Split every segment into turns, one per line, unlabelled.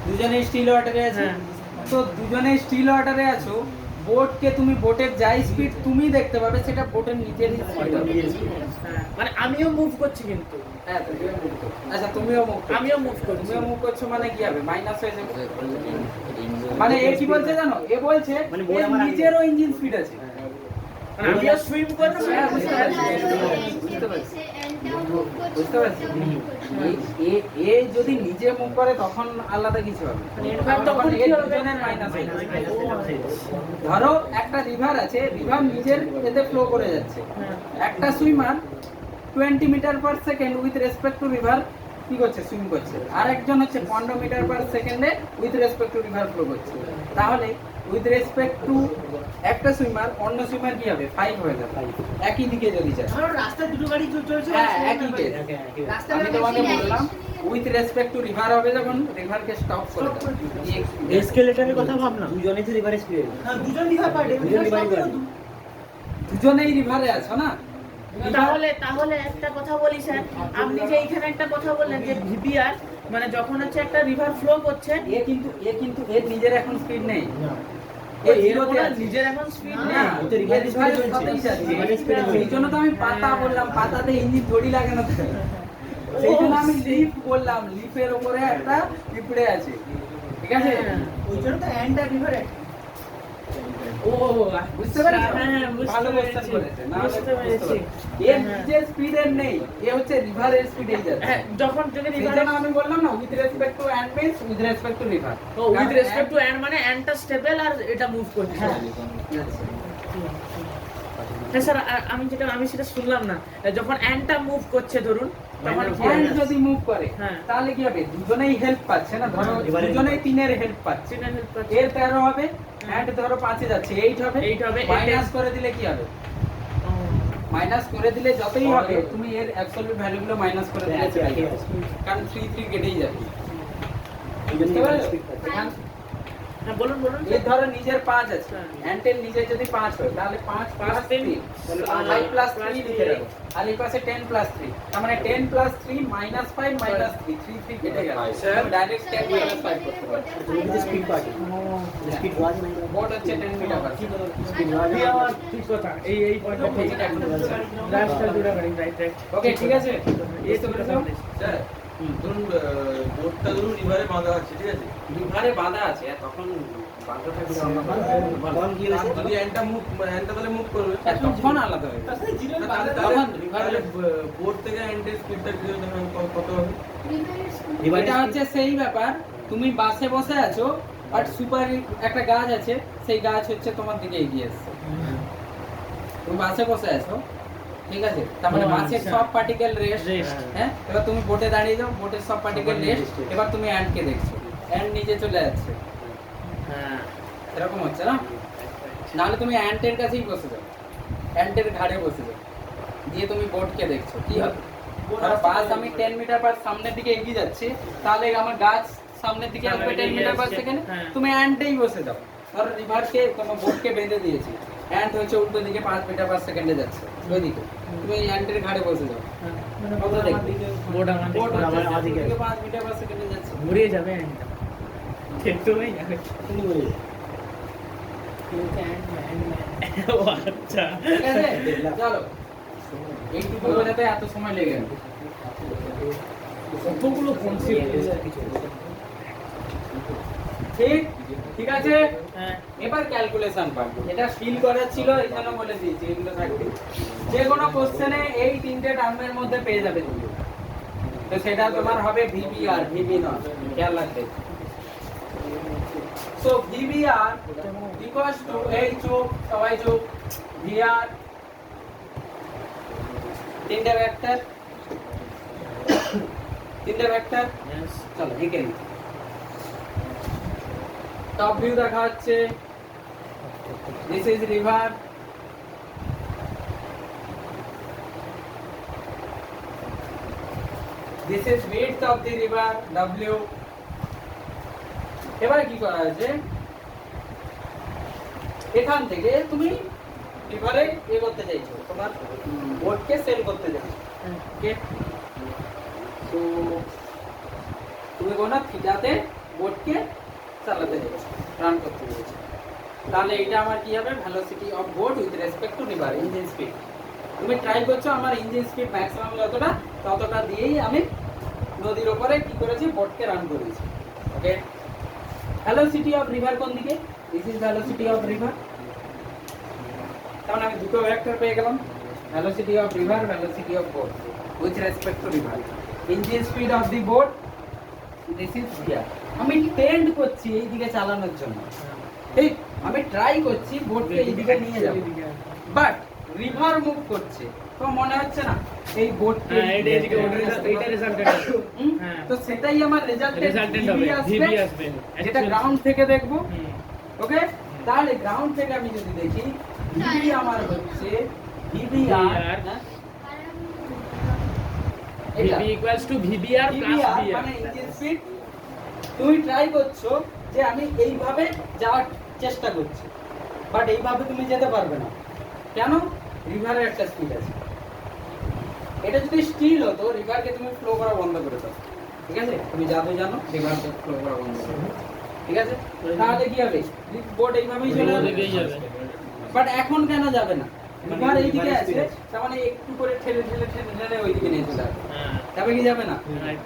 দুজনে স্টিল ওয়াটারে আছে।
হ্যাঁ।
তো দুজনে স্টিল ওয়াটারে আছো, বোটকে তুমি বোটের যাই স্পিড তুমি দেখতে পাবে সেটা বোটের নিজেরই স্পিড হবে।
হ্যাঁ, মানে আমিও মুভ করছি কিন্তু।
হ্যাঁ, তুমিও move করছো। আচ্ছা, তুমিও মুভ
আমিও move করছি।
তুমিও মুভ করছো মানে কি হবে? মাইনাস হয়ে যাবে। মানে এ কি বলছে জানো? এ বলছে
মানে boat
এর
আমার আগে
নিজেরও ইঞ্জিন স্পিড আছে।
মানে আমিও সুইম করছি।
হ্যাঁ, বুঝতে পারছি। বুঝতে পারছি। বুঝতে পারছি। এ যদি নিজে মুভ করে তখন আলাদা কিছু হবে। তখন এর দুজনের মাইনাস হয়ে যাবে। ধরো একটা রিভার আছে, রিভার নিজের এতে ফ্লো করে যাচ্ছে। একটা swimmer 20 metre per second with respect to river কি করছে? সুইম করছে। আর একজন হচ্ছে 15 মিটার পার সেকেন্ডে with respect to river flow করছে। তাহলে উইথ রেসপেক্ট টু একটা সুইমার অন্য সুইমার কি হবে? 5 হয়ে যাবে। একই দিকে যদি যায়।
ধরো রাস্তায় দুটো গাড়ি চলছে,
হ্যাঁ, একই কেস।
রাস্তায়
আমি তোমাকে বললাম উইথ রেসপেক্ট টু রিভার হবে যখন রিভারকে স্টপ করে দাও।
এসকেলেটরের কথা ভাবনা, দুজনেই তো রিভারে স্পিড। হ্যাঁ, দুজন রিভার পার্টি, দুজন রিভার পার্টি।
দুজনেই রিভারে আছো না?
তাহলে একটা কথা বলি স্যার, আপনি যে এইখানে একটা কথা বললেন যে ভিবিআর মানে যখন হচ্ছে একটা রিভার ফ্লো করছে,
এ কিন্তু এর নিজের এখন স্পিড নেই।
এর জিরোতে নিজের এখন স্পিড
না,
নেই।
ও তো রিভারের সাথেই যাচ্ছে। এই জন্য তো আমি পাতা বললাম, পাতাতে ইঞ্জিন থোড়ি লাগে না তো। সেই জন্য আমি লিফ বললাম, লিফের উপরে একটা পিঁপড়ে আছে। ঠিক আছে?
ওই জন্য তো এন্ড আর রিভার
ও
বুঝতে পেরেছো?
হ্যাঁ, বুঝতে
ভালো
পেরেছি।
কোশ্চেন করেছে। না হলে
বুঝতে পেরেছি।
এর নিজের স্পিডের নেই, এ হচ্ছে রিভারের স্পিডেই যাচ্ছে।
হ্যাঁ, যখন যদি
সেই
রিভার
জন্য আমি বললাম না with respect to and means with respect to river.
With respect to end মানে এন্ডটা স্টেবল আর এটা মুভ করছে।
হ্যাঁ।
হ্যাঁ স্যার, আমি সেটা শুনলাম না। যখন এন্ডটা মুভ করছে ধরুন, তখন কি
হ্যান্ড
হবে?
যদি মুভ করে
হ্যাঁ।
তাহলে কি হবে? দুজনেই হেল্প পাচ্ছে না? ধরো
এবারে
দুজনেই 3 এর হেল্প পাচ্ছে।
সিগন্যাল হেল্প করছে।
এর 13 হবে, হ্যান্ড ধরো 5 এ যাচ্ছে, 8 হবে।
8 হবে,
মাইনাস করে দিলে কি হবে? মাইনাস করে দিলে যতই হবে তুমি এর অ্যাবসলিউট ভ্যালুগুলো মাইনাস করে দিলে চলে যাবে। কারণ 3 3 কেটেই যাবে। বুঝতে পারছো?
হ্যাঁ, বলুন।
এর ধরো নিজের 5 আছে,
হ্যাঁ।
হ্যান্ডের নিজের যদি 5 হয় তাহলে 5
5
3 তাহলে 5 প্লাস 3 লিখে রাখো। আর এই পাশে 10 প্লাস 3, তার মানে 10 প্লাস 3 মাইনাস 5 মাইনাস 3, 3 3 কেটে গেল। তুমি ডাইরেক্ট 10 প্লাস 5 করতে পারো।
তুমি কিন্তু স্পিড পার্টি, স্পিড ওয়াজ নাই।
বোর্ড হচ্ছে 10 মিটার পার
স্পিড ওয়াজ
ঠিক কথা। এই পয়েন্টটা ঠিক আছে। রাস্তা জুড়ে গাড়ি রাইট।
ওকে, ঠিক আছে? এই তো বলেছো
স্যার, ধরুন বোটটা ধরুন রিভারে বাঁধা আছে, ঠিক আছে?
লিভারে বাঁধা আছে, তখন বাঁধা থাকলে অন্য
তখন কি হয়েছে?
যদি হ্যান্ডটা তাহলে মুভ করবে,
তখন আলাদা হয়ে যাবে।
তাহলে
তখন
তাহলে বোট থেকে হ্যান্ডের স্পিডটা কত হবে?
এটা হচ্ছে সেই ব্যাপার, তুমি বাসে বসে আছো আর সুপার একটা গাছ আছে, সেই গাছ হচ্ছে তোমার দিকে এগিয়ে আসছে। তুমি বাসে বসে আছো, ঠিক আছে? তার মানে
ও,
বাসের
আচ্ছা।
সব পার্টিকেল রেস্ট।
Rest।
হ্যাঁ, এবার তুমি বোটে দাঁড়িয়ে যাও, বোটের সব পার্টিকেল রেস্ট। এবার তুমি অ্যান্ডকে দেখছো, অ্যান্ড নিচে চলে যাচ্ছে।
হ্যাঁ।
এরকম হচ্ছে না? নাহলে তুমি অ্যান্টের কাছেই বসে যাও, অ্যান্টের ঘাড়ে বসে যাও, দিয়ে তুমি বোটকে দেখছো, কি হবে? ধরো বাস আমি 10 মিটার পার সামনের দিকে এগিয়ে যাচ্ছি, তাহলে আমার গাছ সামনের দিকে আসবে 10 মিটার পার সেকেন্ড।
হ্যাঁ।
তুমি অ্যান্টেই বসে যাও। ধরো রিভারকে তোমার বোটকে বেঁধে দিয়েছি, অ্যান্ট হচ্ছে উল্টো দিকে 5 মিটার পার সেকেন্ডে যাচ্ছে ওইদিকে, তুমি অ্যান্টের ঘাড়ে বসে যাও। কত দেখবে?
বোর্ড আমার
বোট
আমার দিকে
5 মিটার পার সেকেন্ডে যাচ্ছে।
ঘুরিয়ে যাবে এন্ডটা। ঠিক তো হয়ে যাবে।
তুমি বলে
ও আচ্ছা।
ঠিক আছে? চলো, এইটুকু বোঝাতে এত সময় লেগে গেল।
কতগুলো কনসেপ্ট।
ঠিক আছে?
হ্যাঁ।
এবার ক্যালকুলেশন পার্ট, এটা ফিল করার ছিল, এই জন্য বলে দিয়েছি এগুলো থাকবে। যে কোনো কোশ্চেনে এই 3টে টার্মের মধ্যে পেয়ে যাবে তুমি, তো সেটা তোমার হবে ভিবিআর, ভিবি নট, খেয়াল রাখবে। সো ভিবিআর ইকুয়ালস টু এই চোখ সবাই চোখ ভিআর 3টে ভেক্টর, 3টে ভেক্টর। চলো এঁকে নিই। টপ ভিউ দেখা হচ্ছে, this is river, this is width of the river W। এবারে কি করা হয়েছে, এখান থেকে তুমি রিভারে এ করতে চাইছো, তোমার বোটকে সেল করতে চাইছো। ওকে, তো তুমি কোন থিটাতে বোটকে চালাতে যাচ্ছে, রান করতে যাচ্ছে। তাহলে এটা আমার কি হবে, velocity of boat with respect to river engine speed. তুমি ট্রাই করছো আমার ইঞ্জিন স্পিড ম্যাক্সিমাম যতটা ততটা দিয়েই আমি নদীর ওপরে কি করেছি, বোটকে রান করেছি। ওকে, ভেলোসিটি অফ রিভার কোন দিকে, this is velocity of river. তাহলে আমি দুটো ভেক্টর পেয়ে গেলাম, velocity of river, velocity of boat with respect to river. Engine speed of the boat, this is here. আমি টেন্ড করছি এই দিকে চালানোর জন্য, ঠিক, আমি ট্রাই করছি বোটকে এই দিকে নিয়ে যাব, বাট রিভার মুভ করছে। তো মনে হচ্ছে না এই বোটকে
এইটা রেজাল্টেন্ট হ্যাঁ,
তো সেটাই আমার
রেজাল্টেন্ট হবে, ভিবি আসবে
যেটা গ্রাউন্ড থেকে দেখবো। ওকে, তাহলে গ্রাউন্ড থেকে আমি যদি দেখি ভিবি আমার হচ্ছে VBR,
VB equals to VBR plus
VBR
BR
মানে ইঞ্জিন স্পিড। তুমি ট্রাই করছো যে আমি এইভাবে যাওয়ার চেষ্টা করছি, বাট এইভাবে তুমি যেতে পারবে না। কেন? রিভারের একটা স্পিড আছে। এটা যদি স্টিল হতো, রিভারকে তুমি ফ্লো করা বন্ধ করে দাও, ঠিক আছে? তুমি জাদু জানো, রিভারকে ফ্লো করা বন্ধ করে দাও, ঠিক আছে? তাহলে কি হবে, বোট এইভাবেই চলে যাবে। বাট এখন কেন যাবে না? রিভার এইদিকে আছে, তার মানে একটু করে ঠেলে ঠেলে ঠেলে ঠেলে ওইদিকে নিয়ে চলে যাবে, তবে কি যাবে না?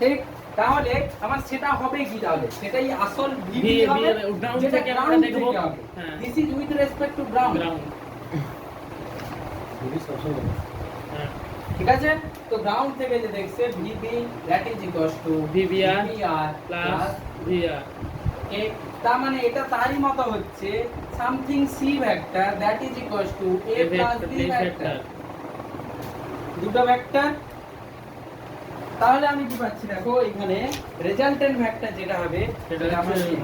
ঠিক, তাহলে আমার সেটা হবে কি, তাহলে সেটাই আসল ভিবি হবে,
গ্রাউন্ড
যেটা
থেকে আমরা
গ্রাউন্ড
দেখব
থেকে হবে। This is with respect to ground,
ground
ঠিক আছে? তো গ্রাউন্ড থেকে যে দেখছে VB that is equals to
VBR
VR
plus VR.
Okay, তার মানে এটা তারই মতো হচ্ছে something C vector that is equals to a plus b vector, দুটো ভেক্টর। তাহলে আমি কি পাচ্ছি, দেখো এখানে রেজাল্টেন্ট ভেক্টর যেটা হবে
সেটা
সেটা আমার
হচ্ছে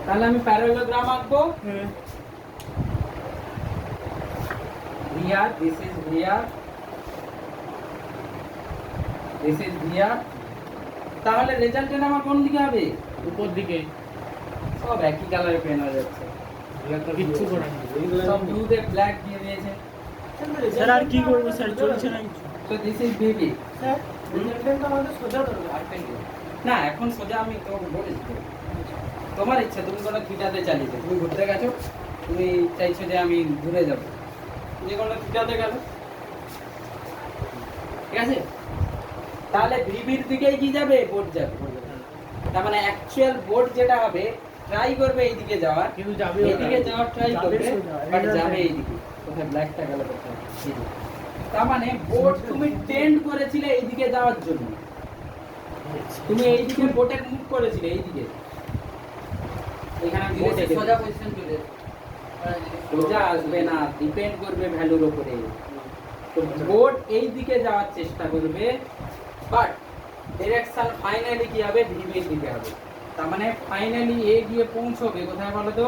তাহলে আমি প্যারালোগ্রাম আঁকবো। VR, this is VR, this is VR। তাহলে রেজাল্টেন্ট আমার কোন দিকে হবে,
উপর দিকে,
সব একই কালারে পেন হয়ে যাচ্ছে,
কিচ্ছু করার নেই।
সব ব্লুতে ব্ল্যাক দিয়ে দিয়েছে।
স্যার আর কি করব স্যার, চলছে না কিছু।
তো this is Bibi.
Sir resultant আমাদের সোজা দরকার।
না, এখন সোজা আমি তোমাকে বলেছি তো। তোমার ইচ্ছা, তুমি কোনো থিটাতে চালিয়েছো, তুমি ঘুরতে গেছো, তুমি চাইছো যে আমি ঘুরে যাবো, যে কোনো থিটাতে গেল, ঠিক আছে? তাহলে ভিবির দিকেই কি যাবে, বোট যাবে। তার মানে অ্যাকচুয়াল বোট যেটা হবে ট্রাই করবে এইদিকে যাওয়ার,
কিন্তু যাবে
এইদিকে যাওয়ার ট্রাই
যাবে
করবে,
সোজা,
বাট
এটা
যাবে
যাবে।
এইদিকে। কোথায় ব্ল্যাকটা গেল, কোথায়? এইদিকে। তার মানে বোট তুমি টেন্ড করেছিলে এইদিকে যাওয়ার জন্য, তুমি এইদিকে বোটের মুভ করেছিলে এইদিকে, এখানে বোট সোজা পজিশন চলে সোজা আসবে না, ডিপেন্ড করবে ভ্যালুর উপরে। তো বোট এই দিকে যাওয়ার চেষ্টা করবে, বাট ডিরেকশন ফাইনালি কি হবে, ভিবির দিকে হবে। তার মানে ফাইনালি এ গিয়ে পৌঁছবে কোথায় বলো তো,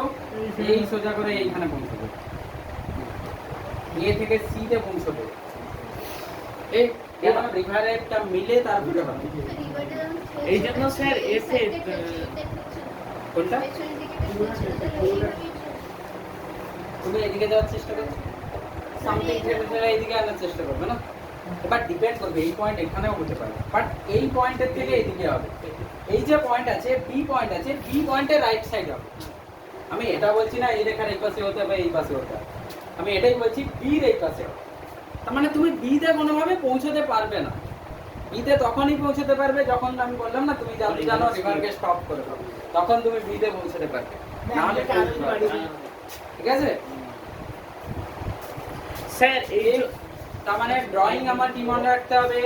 এই সোজা করে এইখানে পৌঁছবে, এ থেকে সি তে পৌঁছবে। এই রিভারেরটা মিলে তারপরে হবে।
এই জন্য স্যার এসে
কোনটা? তুমি এদিকে যাওয়ার চেষ্টা করছো, সামথিং ঠেলে এইদিকে আনার চেষ্টা করবে না, বাট ডিপেন্ড করবে এই পয়েন্ট এখানেও হতে পারে, বাট এই পয়েন্টের থেকে এইদিকে হবে। এই যে পয়েন্ট আছে, বি পয়েন্ট আছে, বি পয়েন্টের রাইট সাইড হবে। আমি এটা বলছি না এই রেখার এই পাশে হতে হবে, এই পাশে হতে হবে, আমি এটাই বলছি বির এই পাশে হবে। তার মানে তুমি বিতে কোনোভাবে পৌঁছতে পারবে না। বিতে তখনই পৌঁছতে পারবে যখন আমি বললাম না তুমি জাদু জানো রিভারকে স্টপ করে দাও, তখন তুমি বিতে পৌঁছতে পারবে, নাহলে পৌঁছতে পারবে না। ঠিক আছে
স্যার এই
তার মানে ড্রয়িং আমার কি মনে রাখতে হবে,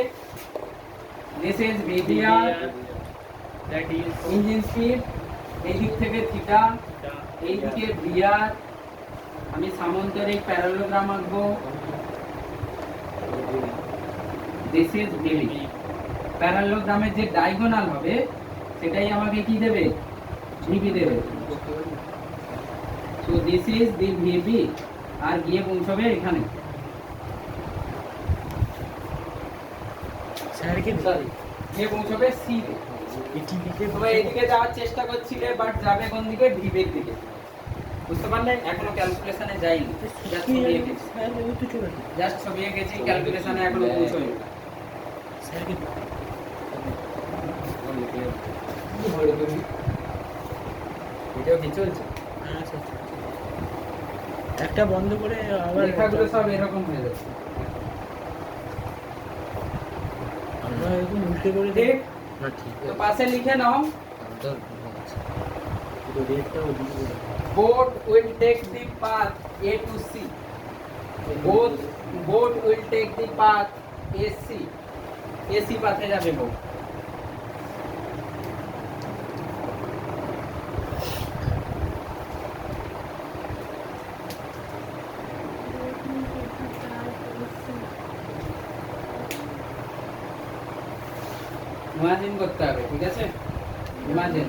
this is VBR
that is
engine speed, এই দিক থেকে থিটা, এই দিকে ভিআর, আমি সামান্তরিক প্যারালোগ্রাম আঁকবো, দিস ইজ ভিবি। প্যারালোগ্রামের যে ডায়াগোনাল হবে সেটাই আমাকে কি দেবে, ভিবি দেবে। So this is the VB, আর গিয়ে পৌঁছবে এখানে,
স্যার কি
সরি গিয়ে পৌঁছবে সি তে।
এটি দিকে
তোমরা এইদিকে যাওয়ার চেষ্টা করছিলে, বাট যাবে কোন দিকে, ভিবির দিকে। বুঝতে পারলে? এখনো ক্যালকুলেশনে যাইনি, জাস্ট ছবি এঁকেছি,
স্যার ওই তো চলে আসে
জাস্ট ছবি এঁকেছি, ক্যালকুলেশনে এখনো পৌঁছাইনি।
স্যার কি
ভিডিও কি চলছে?
আচ্ছা একটা বন্ধ করে আবার
লেখাগুলো সব এরকম হয়ে যাচ্ছে।
আমরা এরকম উল্টে করে
ঠিক?
না ঠিক
তো পাশে লিখে নাও,
আছে
তো রেটটা ওদিকে
boat will take the path A to C. Boat will take the path AC. AC পাথে যাবে boat. ইমাজিন করতে হবে, ঠিক আছে? Imagine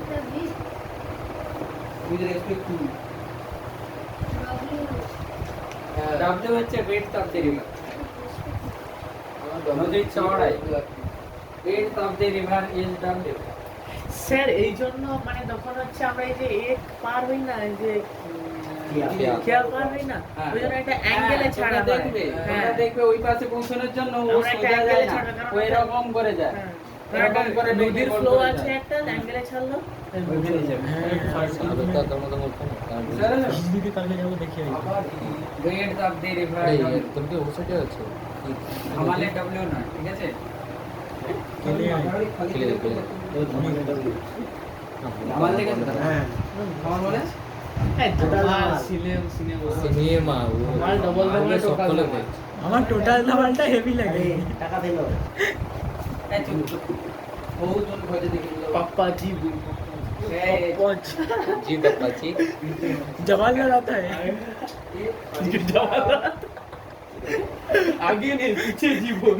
with respect to W হচ্ছে width of the river. নদীর চওড়াই width of the river is W.
Sir এই জন্য মানে তখন হচ্ছে আমরা এই যে এক পার হই না, এই যে খেয়াল পার হই না,
হ্যাঁ।
ওই জন্য একটা অ্যাঙ্গেলে
হ্যাঁ,
ছাড়া
তোমরা
হয়।
দেখবে,
হ্যাঁ।
তোমরা দেখবে ওই পাশে পৌঁছানোর জন্য ও
আমরা একটা
সোজা যায়
angle-এ
না,
ছাড়া, কারণ
ও এরকম করে যায়।
হ্যাঁ।
এরকম করে
নদীর
গোল
ফ্লো
করে
আছে
যায়।
একটা, অ্যাঙ্গেলে ছাড়লো
ওইখানে যাবে।
আলোটা তোর মতো বলছো না
বুঝতে পারলে?
দিদি কালকে যাবো দেখি
Width of the river
আরে
W.
তুমি কি ওর সাথে আছো
আমালে W না, ঠিক আছে?
খেলে
আমার লেগে আছে?
হ্যাঁ
আমার বলে?
সিনেমা
মাল double double
সকলে
টোটাল
দেখছে
আমার টোটাল ধামালটা হেভি লাগে
এই চুপ চুপ। বহুত জন ভজে দেখি
পাপ্পা জি
জি পাচ্ছি
जवाहरलाल आता है
आगे नहीं पीछे जी बोल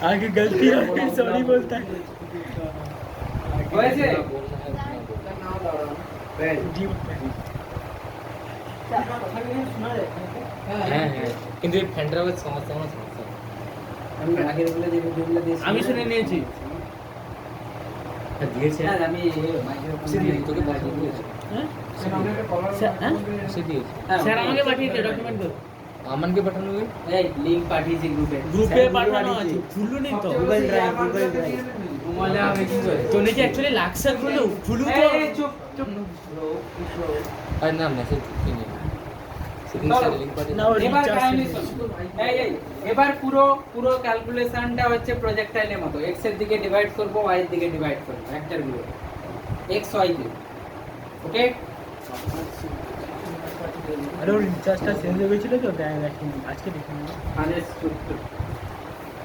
आगे गलती होती है सॉरी बोलता है
হয়েছে?
जी बोलता है
হ্যাঁ হ্যাঁ কিন্তু এই ফ্যানটার আবার সমস্যা সমস্যা
আমি আগের গুলো যে ভিডিওগুলো দিয়েছি
আমি শুনে নিয়েছি
দিয়েছে
না আমি মাইক্রোফোন
সে দিয়ে তোকে পাঠিয়ে দিয়েছে
হ্যাঁ
সে দিয়েছে
স্যার আমাকে পাঠিয়েছে ডকুমেন্ট করে
আমানকে পাঠানো হবে
এই লিংক পাঠিয়েছি গ্রুপে
গ্রুপে পাঠানো আছে খুলু নেই তো
গুগল ড্রাইভ ঘুমালে হবে কি করে?
তো নাকি অ্যাকচুয়ালি লাগছে খুলু তো
এই চুপ চুপ।
আর না মেসেজ কিনে সেদিন
চলো।
স্যার লিংক পাঠিয়ে
না, ওর
এবার
recharge
কাহিনী
শেষ।
শোনো। এই এবার পুরো ক্যালকুলেশনটা হচ্ছে প্রজেক্টাইলের মতো, x এর দিকে ডিভাইড করব, y এর দিকে ডিভাইড করব, ভেক্টর গুলো x y তে। ওকে?
अरे वो रिचार्जটা চেঞ্জ হয়ে গেছিল তো তাই দেখি আজকে দেখিনি
আরে চুপ চুপ।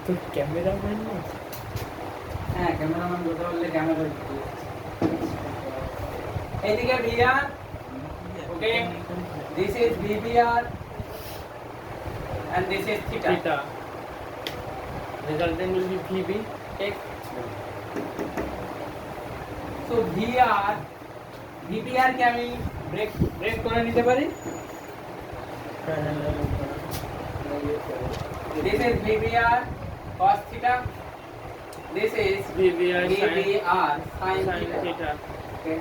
তো ক্যামেরাম্যান না
হ্যাঁ ক্যামেরাম্যান বলতে বললে ক্যামেরা এইদিকে VR, okay, this is VVR and this is theta.
Theta resultant will be VB
Okay. So VBR কে আমি ব্রেক করে নিতে পারি। This is VBR cos theta. This is
VBR sin
sin
sin
theta.
Theta
Okay.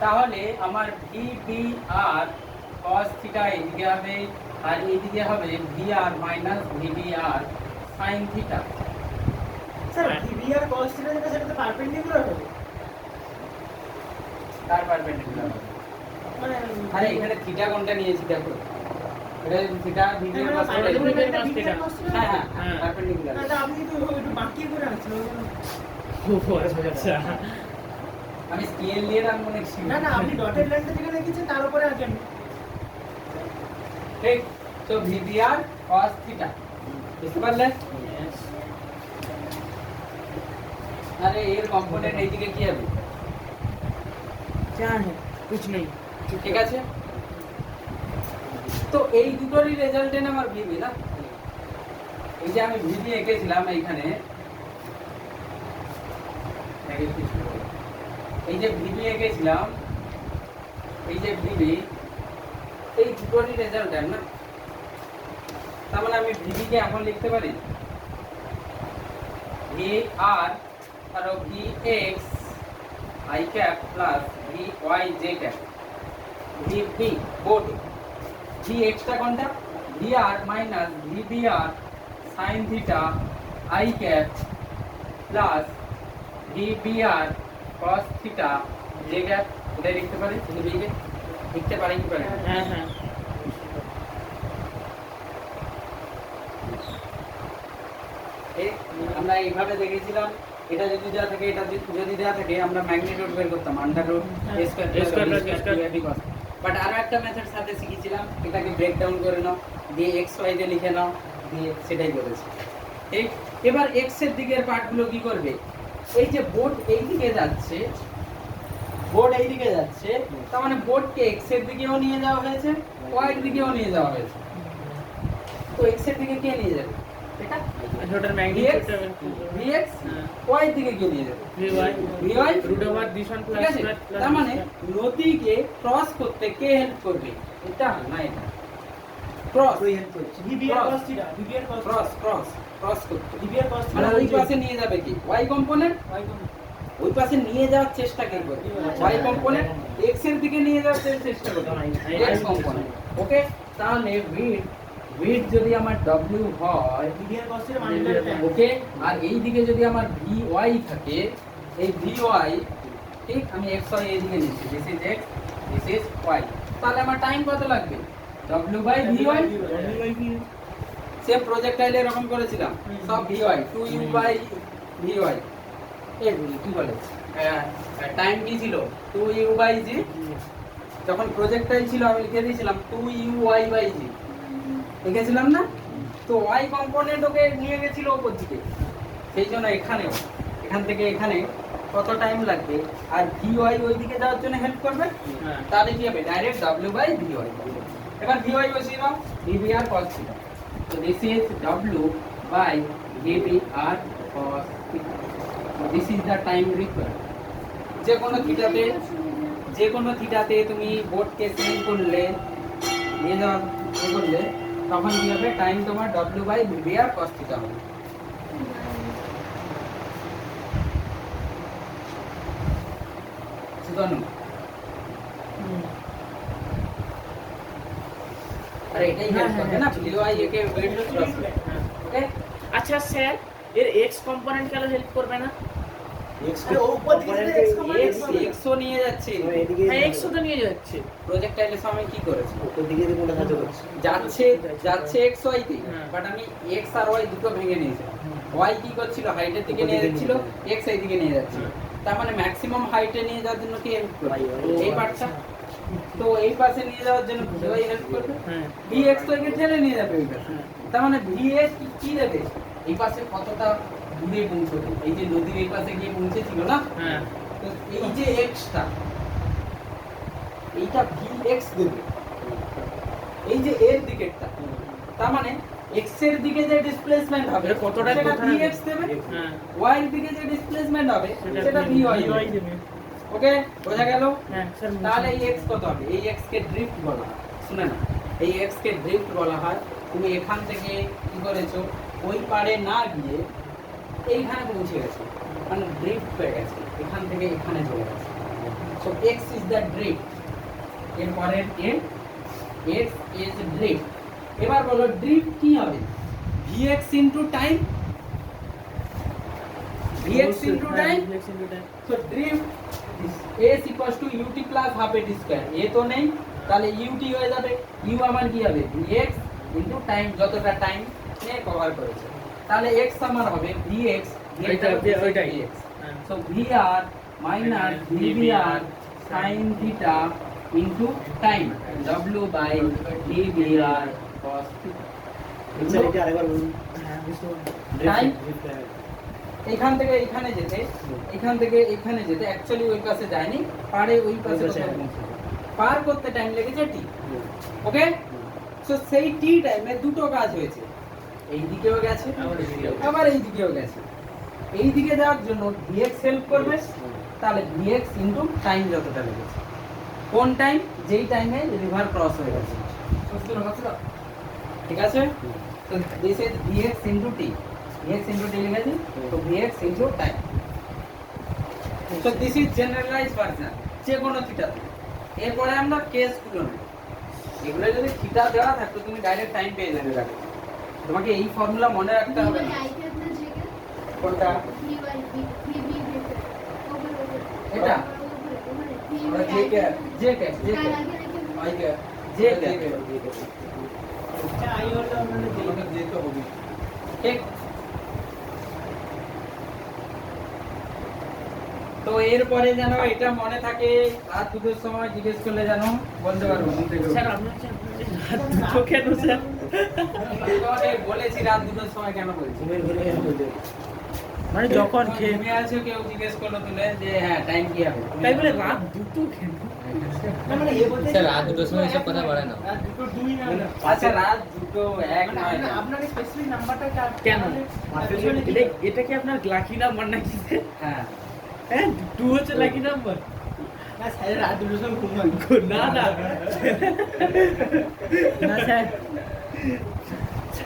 তাহলে আমার VBR cos theta এদিকে হবে আর এদিকে হবে VR minus VBR sin theta.
Sir VVR cos θ যেটা সেটা তো পারপেন্ডিকুলার হবে
তার পারপেন্ডিকুলার
মানে
আরে এখানে থিটা কোনটা নিয়েছি দেখো, এটা থিটা ভিডিও
মানে
cos theta।
perpendicular
cos theta।
হ্যাঁ হ্যাঁ
হ্যাঁ।
পারপেন্ডিকুলার।
না আপনি তো একটু বাকি করে আছেন
ও আচ্ছা
আমি স্কেল দিয়ে রাখবো না
না না আপনি ডটেড লাইনটা যেখানে লিখেছেন তার উপরে আঁকেন
ঠিক। তো ভিভিআর cos theta বুঝতে পারলে? আরে এর কম্পোনেন্ট এইদিকে কি হবে?
क्या है कुछ नहीं
ঠিক আছে, তো এই দুটোরই রেজাল্টেন্ট আমার ভিবি না। এই যে আমি ভিবি এঁকেছিলাম এইখানে, এই যে ভিবি এঁকেছিলাম, এই যে ভিবি, এই দুটোরই রেজাল্টেন্ট না। তার মানে আমি ভিবি কে এখন লিখতে পারি ভি আর আর V X i cap plus vy j cap vb boat v extra কোনটা vr minus vbr sin theta i cap plus vbr cos theta j cap এটা লিখতে পারি কিন্তু লিখে লিখতে পারি কি পারি
হ্যাঁ হ্যাঁ
আমরা এইভাবে দেখেছিলাম এটা যদি দেওয়া থাকে এটা যদি দেওয়া থাকে আমরা ম্যাগনিটিউড বের করতাম আন্ডাররুট a স্কয়ার বাট আরো একটা মেথড সাথে শিখেছিলাম এটাকে ব্রেক ডাউন করে নাও দিয়ে x y দিয়ে লিখে নাও দিয়ে সেটাই করেছি ঠিক এবার x এর দিকের পার্টগুলো কি করবে এই যে বোর্ড এই দিকে যাচ্ছে তার মানে বোর্ডকে x এর দিকেও নিয়ে যাওয়া হয়েছে y এর দিকেও নিয়ে যাওয়া হয়েছে তো x এর দিকে কে নিয়ে যাবে এটা
ওটার ম্যাগনিটিউড
vx y এর দিকে কে নিয়ে যাবে vy
root over this one
ঠিক আছে তার মানে নদীকে ক্রস করতে কে হেল্প করবে এটা না এটা ক্রস ক্রস করতে মানে ওই পাশে নিয়ে যাবে কি y কম্পোনেন্ট ওই পাশে নিয়ে যাওয়ার চেষ্টা কে করবে y কম্পোনেন্ট x এর দিকে নিয়ে যাওয়ার চেষ্টা করবে x কম্পোনেন্ট ওকে তাহলে উইথ যদি আমার w হয় ওকে আর এই দিকে যদি আমার vy থাকে এই vy ঠিক আমি x y এই দিকে নিচ্ছি this is x this is y তাহলে আমার টাইম কত লাগবে w by vy same projectile এরকম করেছিলাম সব vy 2u বাই vy এই কি বলে টাইম কি ছিল 2u বাই g যখন প্রজেক্টাইল ছিল আমি লিখে দিয়েছিলাম 2uy বাই g লিখেছিলাম না তো y কম্পোনেন্ট ওকে নিয়ে গেছিল উপর দিকে সেই জন্য এখানেও এখান থেকে এখানে কত টাইম লাগবে আর vy ওই দিকে যাওয়ার জন্য হেল্প করবে তাহলে কি হবে ডাইরেক্ট w বাই vy এবার vy বসিয়ে দাও vbr cos theta so this is w by vbr cos theta so this is the time required যে কোনো থিটাতে তুমি বোর্ডকে সেন্ড করলে নিয়ে যাওয়া করলে তখন কি হবে টাইম তোমার w by vbr cos theta হবে সুতরাং আরে এটাই হেল্প করবে না vy একে ওয়েট ক্রস ওকে
আচ্ছা স্যার এর x কম্পোনেন্ট কেন হেল্প করবে না
x ও নিয়ে যাচ্ছে
হ্যাঁ x তো নিয়ে যাচ্ছে
প্রজেক্টাইলের সময় কি করেছে
উপর দিকে দিয়ে কোনটা কাজ করছে
যাচ্ছে x y তে বাট আমি x আর y দুটো ভেঙে নিয়েছি y কি করছিল হাইটের দিকে নিয়ে যাচ্ছিল x এই দিকে নিয়ে যাচ্ছিল তার মানে ম্যাক্সিমাম হাইটে নিয়ে যাওয়ার জন্য কি হেল্প করবে এই পার্টটা তো এই পাশে নিয়ে যাওয়ার জন্য vy হেল্প করবে vx তো একে ঠেলে নিয়ে যাবে ওই পাশে তার মানে vx কি দেবে এই পাশে কতটা দূরে পৌঁছবে এই যে নদীর এই পাশে গিয়ে পৌঁছেছিল না
হ্যাঁ
তো এই যে x টা এইটা vx দেবে এই যে এর দিকেরটা তার মানে x এর দিকে যে ডিসপ্লেসমেন্ট হবে
কতটা
সেটা vx দেবে
হ্যাঁ
y এর দিকে যে ডিসপ্লেসমেন্ট হবে সেটা vy দেবে
দেবে
ওকে বোঝা গেল
হ্যাঁ স্যার
তাহলে এই x কত হবে এই x কে ড্রিফট বলা হয় শুনে না এই x কে ড্রিফট বলা হয় তুমি এখান থেকে কি করেছো ওই পারে না গিয়ে এইখানে পৌঁছে গেছো মানে ড্রিফট হয়ে গেছে এখান থেকে এখানে চলে গেছে so x is the drift এর পরের x ইজ ড্রিফট এবার বলো ড্রিফট কি হবে vx time vx time so drift s equals to ut plus half at square a তো নেই তাহলে ut হয়ে যাবে u আমার কি হবে vx into টাইম যতটা টাইম নিয়ে কভার করেছে তাহলে x আমার হবে vx
ওইটাই।
So vr minus vbr sin theta into time w by vbr cos theta
sir এটা আরেকবার বলুন
টাইম এখান থেকে এখানে যেতে অ্যাকচুয়ালি ওই পাশে যায়নি পারে ওই পাশে পার করতে টাইম লেগেছে টি ওকে সো সেই টি টাইমে দুটো কাজ হয়েছে এই দিকেও গেছে আবার এই দিকেও গেছে এই দিকে যাওয়ার জন্য vx হেল্প করবে তাহলে vx ইনটু টাইম যতটা লেগেছে কোন টাইম যেই টাইমে রিভার ক্রস হয়ে গেছে ঠিক আছে তো this is vx into t vx into t লিখেছি তো vx ইনটু টাইম তো দিস ইজ জেনারেলাইজ ভার্সন, যে কোনো থিটা। এরপরে আমরা কেসগুলো নেব। এগুলো যদি থিটা দেওয়া থাকতো তুমি ডাইরেক্ট টাইম পেয়ে যাবে। দেখো তোমাকে এই ফর্মুলা মনে রাখতে হবে না। কোনটা? এটা আমরা যে কে আই কে যে কে
আই হলো মানে
আমাকে যেতে হবে।
ঠিক। তো এরপরে যেন এটা মনে থাকে, আর দুটোর সময় জিজ্ঞেস করলে যেন বলতে পারবো।
স্যার আপনার দুটো কেন স্যার?
বলেছি রাত দুটোর সময় কেন বলছি।
ঘুমের ঘরে বলতে
মানে যখন খেয়ে
ঘুমিয়ে আছে কেউ জিজ্ঞেস করলো তুলে যে হ্যাঁ টাইম কি হবে,
তাই বলে রাত দুটো কেন?
না মানে এ বলতে
স্যার রাত দুটোর সময় এসব কথা বাড়ায় না।
রাত দুটো দুই না না
আচ্ছা রাত দুটো এক নয় না।
আপনার স্পেসিফিক নাম্বারটা
কেন? এটা কি আপনার লাকি নাম্বার নাকি?
হ্যাঁ
হ্যাঁ, 2 হচ্ছে লাকি নাম্বার।
না স্যার রাত দুটোর সময় ঘুমান
না না না স্যার,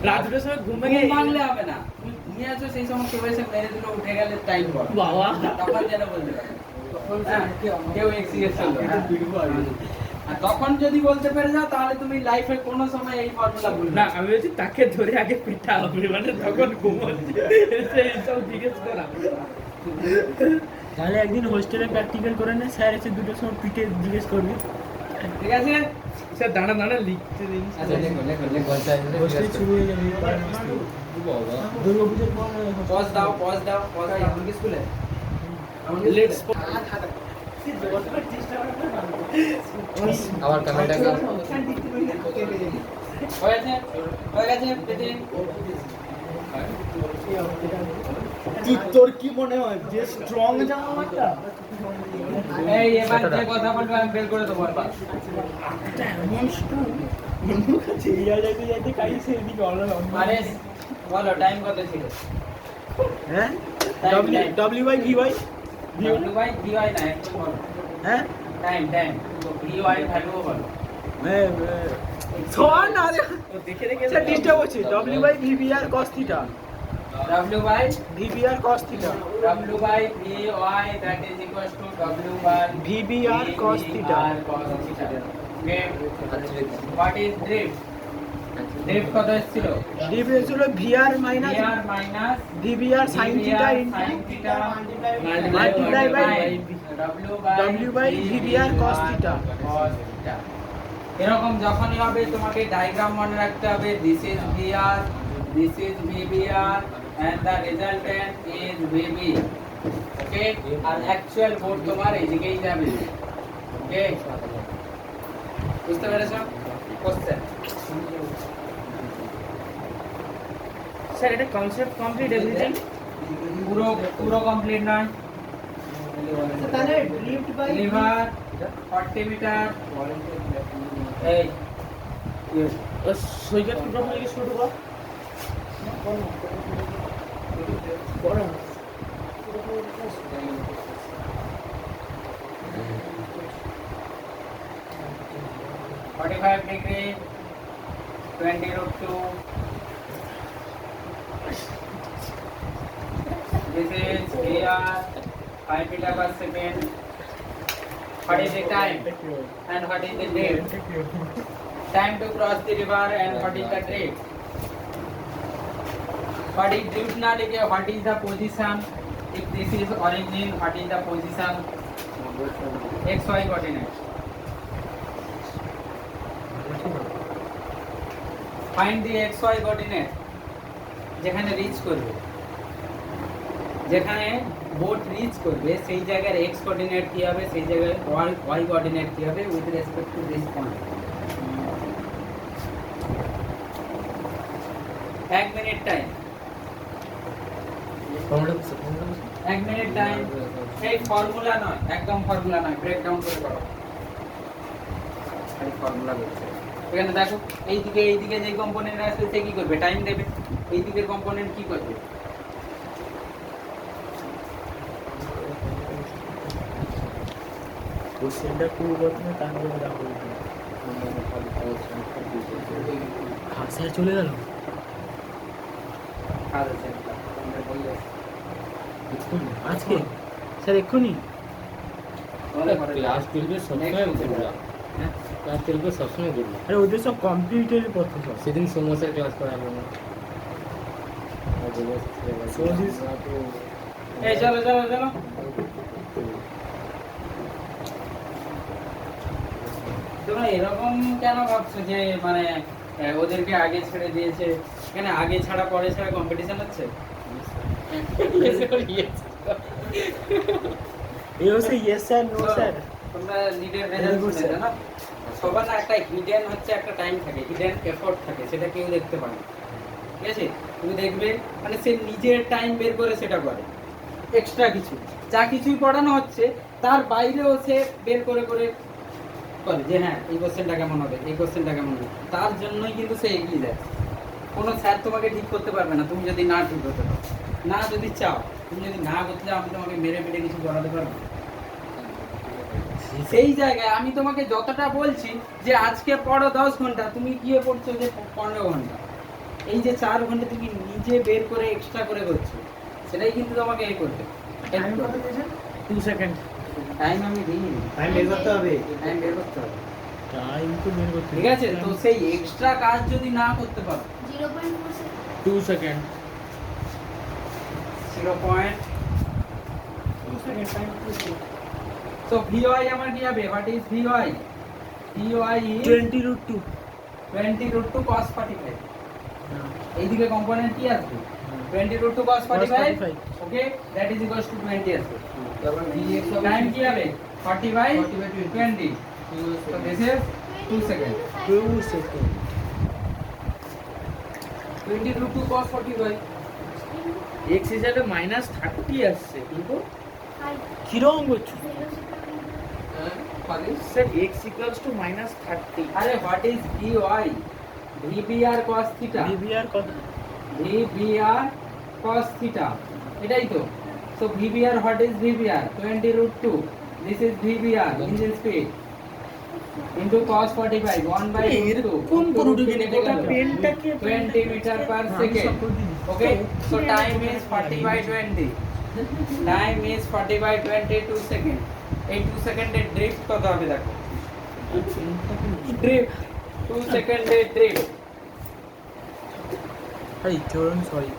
রাত দুটোর সময় ঘুম ভেঙে
ঘুম ভাঙলে হবে না। তুমি ঘুমিয়ে আছো সেই সময় কেউ এসে মেরে দিল, উঠে গেলে টাইম বল,
বাবা
তখন যেন বলতে পারবে। হ্যাঁ, কেউ এক্সিকিউট করলো আর তখন যদি বলতে পেরে যাও তাহলে তুমি লাইফে কোনো সময় এই ফর্মুলা ভুলবে
না,
না।
আমি বলছি তাকে ধরে আগে পিটা হবে, মানে তখন ঘুমোচ্ছে এইসব জিজ্ঞেস করা। তাহলে একদিন হোস্টেলে প্র্যাকটিক্যাল করে নে, স্যার এসে দুটোর সময় পিটে জিজ্ঞেস করবে।
ঠিক আছে
স্যার দাঁড়া দাঁড়া লিখতে দিন।
আচ্ছা লেখো লেখো লেখো
হোস্টেল শুরু হয়ে যাবে দুর্গাপুজোর পর।
পজ দাও পজ দাও পজ দাও। আমাকে স্কুলে
লেটস
আবার ক্যামেরাটাকে
হয়েছে হয়ে গেছে পেটে।
তোর কি মনে হয় যে স্ট্রং জামাটা
এই এবার যে কথা বলবো আমি বের করে দেবো এবার।
এমন স্ট্রং অন্য কাছে যাইতে যাইতে কাইছে এদিকে
আরে বলো টাইম কত ছিল?
হ্যাঁ
Time.
W by V Y
W by VY না একটু বলো।
হ্যাঁ
টাইম টাইম ভিওয়াই ভ্যালুও বলো।
সমান না দেখে দেখে স্যার ডিস্টার্ব হচ্ছে। W by V B R cos theta,
W by
V B R cos theta,
W by VY that is equals to W by
V B R cos theta.
Okay what is drift? Drift কত এসেছিল?
ডিভ ছিল V R minus
VR minus
V B R sin theta into
sin theta
multiply by
w
by VBR cos theta.
এরকম যখনই হবে তোমাকে diagram মনে রাখতে হবে। This is VR, this is VBR and the resultant is VB. Okay, আর actual boat তোমার এইদিকেই যাবে। ওকে, বুঝতে পেরেছো? কোশ্চেন
স্যার এটা কনসেপ্ট কমপ্লিট এভরিথিং?
পুরো পুরো কমপ্লিট নয়।
তাহলে ড্রিফট বাই
লিভার 40 মিটার এই
সৈকত টুকরো থেকে শুরু কর। বড়
45 degree 20 root 2. This is here 5 meter per second. What is the time and what is the depth? Time to cross the river and what is the depth? What is depth? Not again. What is the position? If this is origin, what is the position? XY coordinate. Find the XY coordinate. যেখানে rich করবে, যেখানে boat rich করবে সেই জায়গার x coordinate কি হবে, সেই জায়গায় y কোঅর্ডিনেট কি হবে with respect to this point. 1 minute time, 1 minute time. এই ফর্মুলা নয়, একদম ফর্মুলা নয়, ব্রেক ডাউন করে করো। এই ফর্মুলা বলছে এখানে দেখো, এইদিকে যে কম্পোনেন্ট আসছে সে কি করবে, টাইম দেবে। এই দিকের কম্পোনেন্ট কি করবে,
কোশ্চেনটা পুরো প্রথমে তারপরে দেখো। স্যার চলে গেল
কাজ আছে আমরা বললে
এক্ষুনি? আজকে স্যার এক্ষুনি?
ক্লাস 12 সবসময় ঘুরলাম। হ্যাঁ ক্লাস 12 সবসময় ঘুরলাম।
আরে ওদের সব কম্পিউটারের পড়তে সব
সেদিন সোমস্যার ক্লাস করালো না।
এই চলো চলো চলো। তোমরা এরকম কেন ভাবছো যে মানে ওদেরকে আগে ছেড়ে দিয়েছে? এখানে আগে ছাড়া পরে ছাড়া কম্পিটিশন হচ্ছে?
এই হচ্ছে ইয়েস স্যার নো স্যার
তোমরা লিডের রেজাল্ট শুনেছো না? সবার না একটা হিডেন হচ্ছে একটা টাইম থাকে, হিডেন এফোর্ট থাকে, সেটা কেউ দেখতে পারে না। ঠিক আছে? তুমি দেখবে মানে সে নিজের টাইম বের করে সেটা করে, এক্সট্রা কিছু যা কিছুই পড়ানো হচ্ছে তার বাইরেও সে বের করে করে করে যে হ্যাঁ এই কোশ্চেনটা কেমন হবে, এই কোশ্চেনটা কেমন হবে। তার জন্যই কিন্তু সে এগিয়ে যায়। কোনো স্যার তোমাকে ঠিক করতে পারবে না তুমি যদি না ঠিক হতে পারো, না যদি চাও। তুমি যদি না করতে চাও আমি তোমাকে মেরে মেরে কিছু করাতে পারবো না। সেই জায়গায় আমি তোমাকে যতটা বলছি যে আজকে পড়ো 10 ঘন্টা, তুমি গিয়ে পড়ছো যে 15 ঘন্টা। এই যে 4 ঘন্টা তুমি নিজে বের করে এক্সট্রা করে করছো, সেটাই কিন্তু তোমাকে এই করতে।
2 সেকেন্ড
টাইম আমি দিই,
টাইম বের করতে হবে
টাইম বের করতে হবে।
টাইম তো বের করতে
ঠিক আছে? তো সেই এক্সট্রা কাজ যদি না করতে পারো
2 second
0.2 second time. So VY আমার কি হবে? What is VY? VY is
20√2
20√2 cos 45. এইদিকে কম্পোনেন্ট কি আসবে? 20√2 cos 45. Okay, that is equals to 20 আসবে।
তারপর Vx হবে
টাইম কি হবে? 40/20. So this is 2 second.
2 second
20√2 cos 45.
x হিসাবে -30 আসছে কিন্তু
কিরকম করছো
স্যার x -30
আরে what is VY? VBR cos theta.
বিবিআর কত
VBR cos theta. এটাই তো। So VBR, what is VBR? 20√2. This is VBR, engine speed. Into cos 45, 1/2.
কোন করুটিকে গোটা পেনটাকে
20 meter per second. Okay, so time is 40/20. Time is 40/20, 2 second. এই 2 সেকেন্ডের drift কত হবে দেখো। ড্রিফট 2 সেকেন্ডের ড্রিফট।
এই চরণ সরি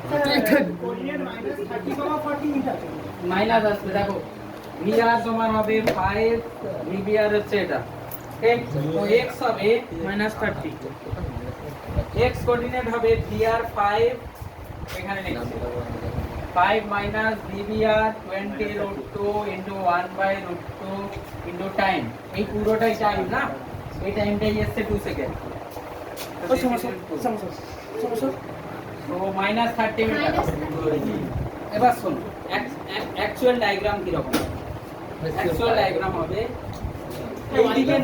মাইনাস আসবে দেখো। ভিআর তোমার হবে 5, ভিবিআর হচ্ছে এটা। ওকে, তো x হবে
-30
x কোঅর্ডিনেট হবে ভিআর 5, এখানে লিখছি 5 minus VBR 20√2 into 1/√2 into time. এই পুরোটাই টাইম না, এই টাইমটাই আসছে 2 সেকেন্ড। তো -30 মিটার। এবার শোনো অ্যাকচুয়াল ডায়াগ্রাম কি রকম? অ্যাকচুয়াল ডায়াগ্রাম হবে এইদিকে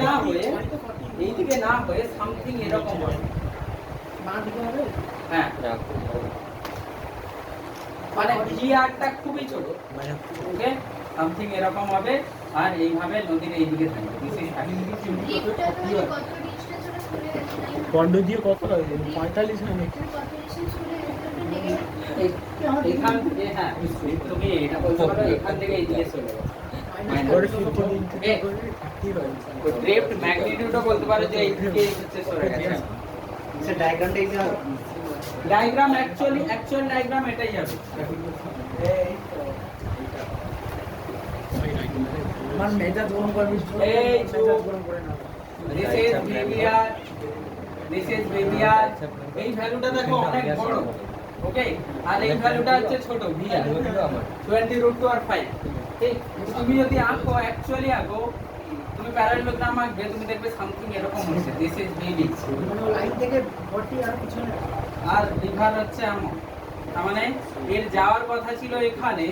না হয়ে সামথিং এরকম হবে। হ্যাঁ, মানে ভিআরটা খুবই ছোট। ওকে, সামথিং এরকম হবে আর এইভাবে নদীর এইদিকে থাকবে।
পন্ড দিয়ে কত লাগে 45 মিনিট
এখান থেকে হ্যাঁ তুমি এটা বলতে পারো এখান থেকে এইদিকে চলে যাবে।
পরে 50 দিন থেকে করে 30 হয়
ড্রিফট ম্যাগনিটিউডও বলতে পারো যে এইদিকে হচ্ছে সরে গেছে।
স্যার ডায়াগ্রামটা এই যে
ডায়াগ্রাম অ্যাকচুয়াল ডায়াগ্রাম এটাই হবে।
মান মেজাজ গরম করবি
এই
মেজাজ গরম করে না
this is VBR, this is VBR. এই ভ্যালুটা দেখো অনেক বড়। ওকে, আর এই ভ্যালুটা হচ্ছে ছোট ভিআর 20√2 আর 5। ঠিক, তুমি যদি আঁকো অ্যাকচুয়ালি আঁকো, তুমি প্যারালেলোগ্রাম আঁকবে, তুমি দেখবে সামথিং এরকম হচ্ছে। দিস ইজ ভিবি
লাইন থেকে 40 আর কিছু না
আর রিভার হচ্ছে এমন। তার মানে এর যাওয়ার কথা ছিল এখানে,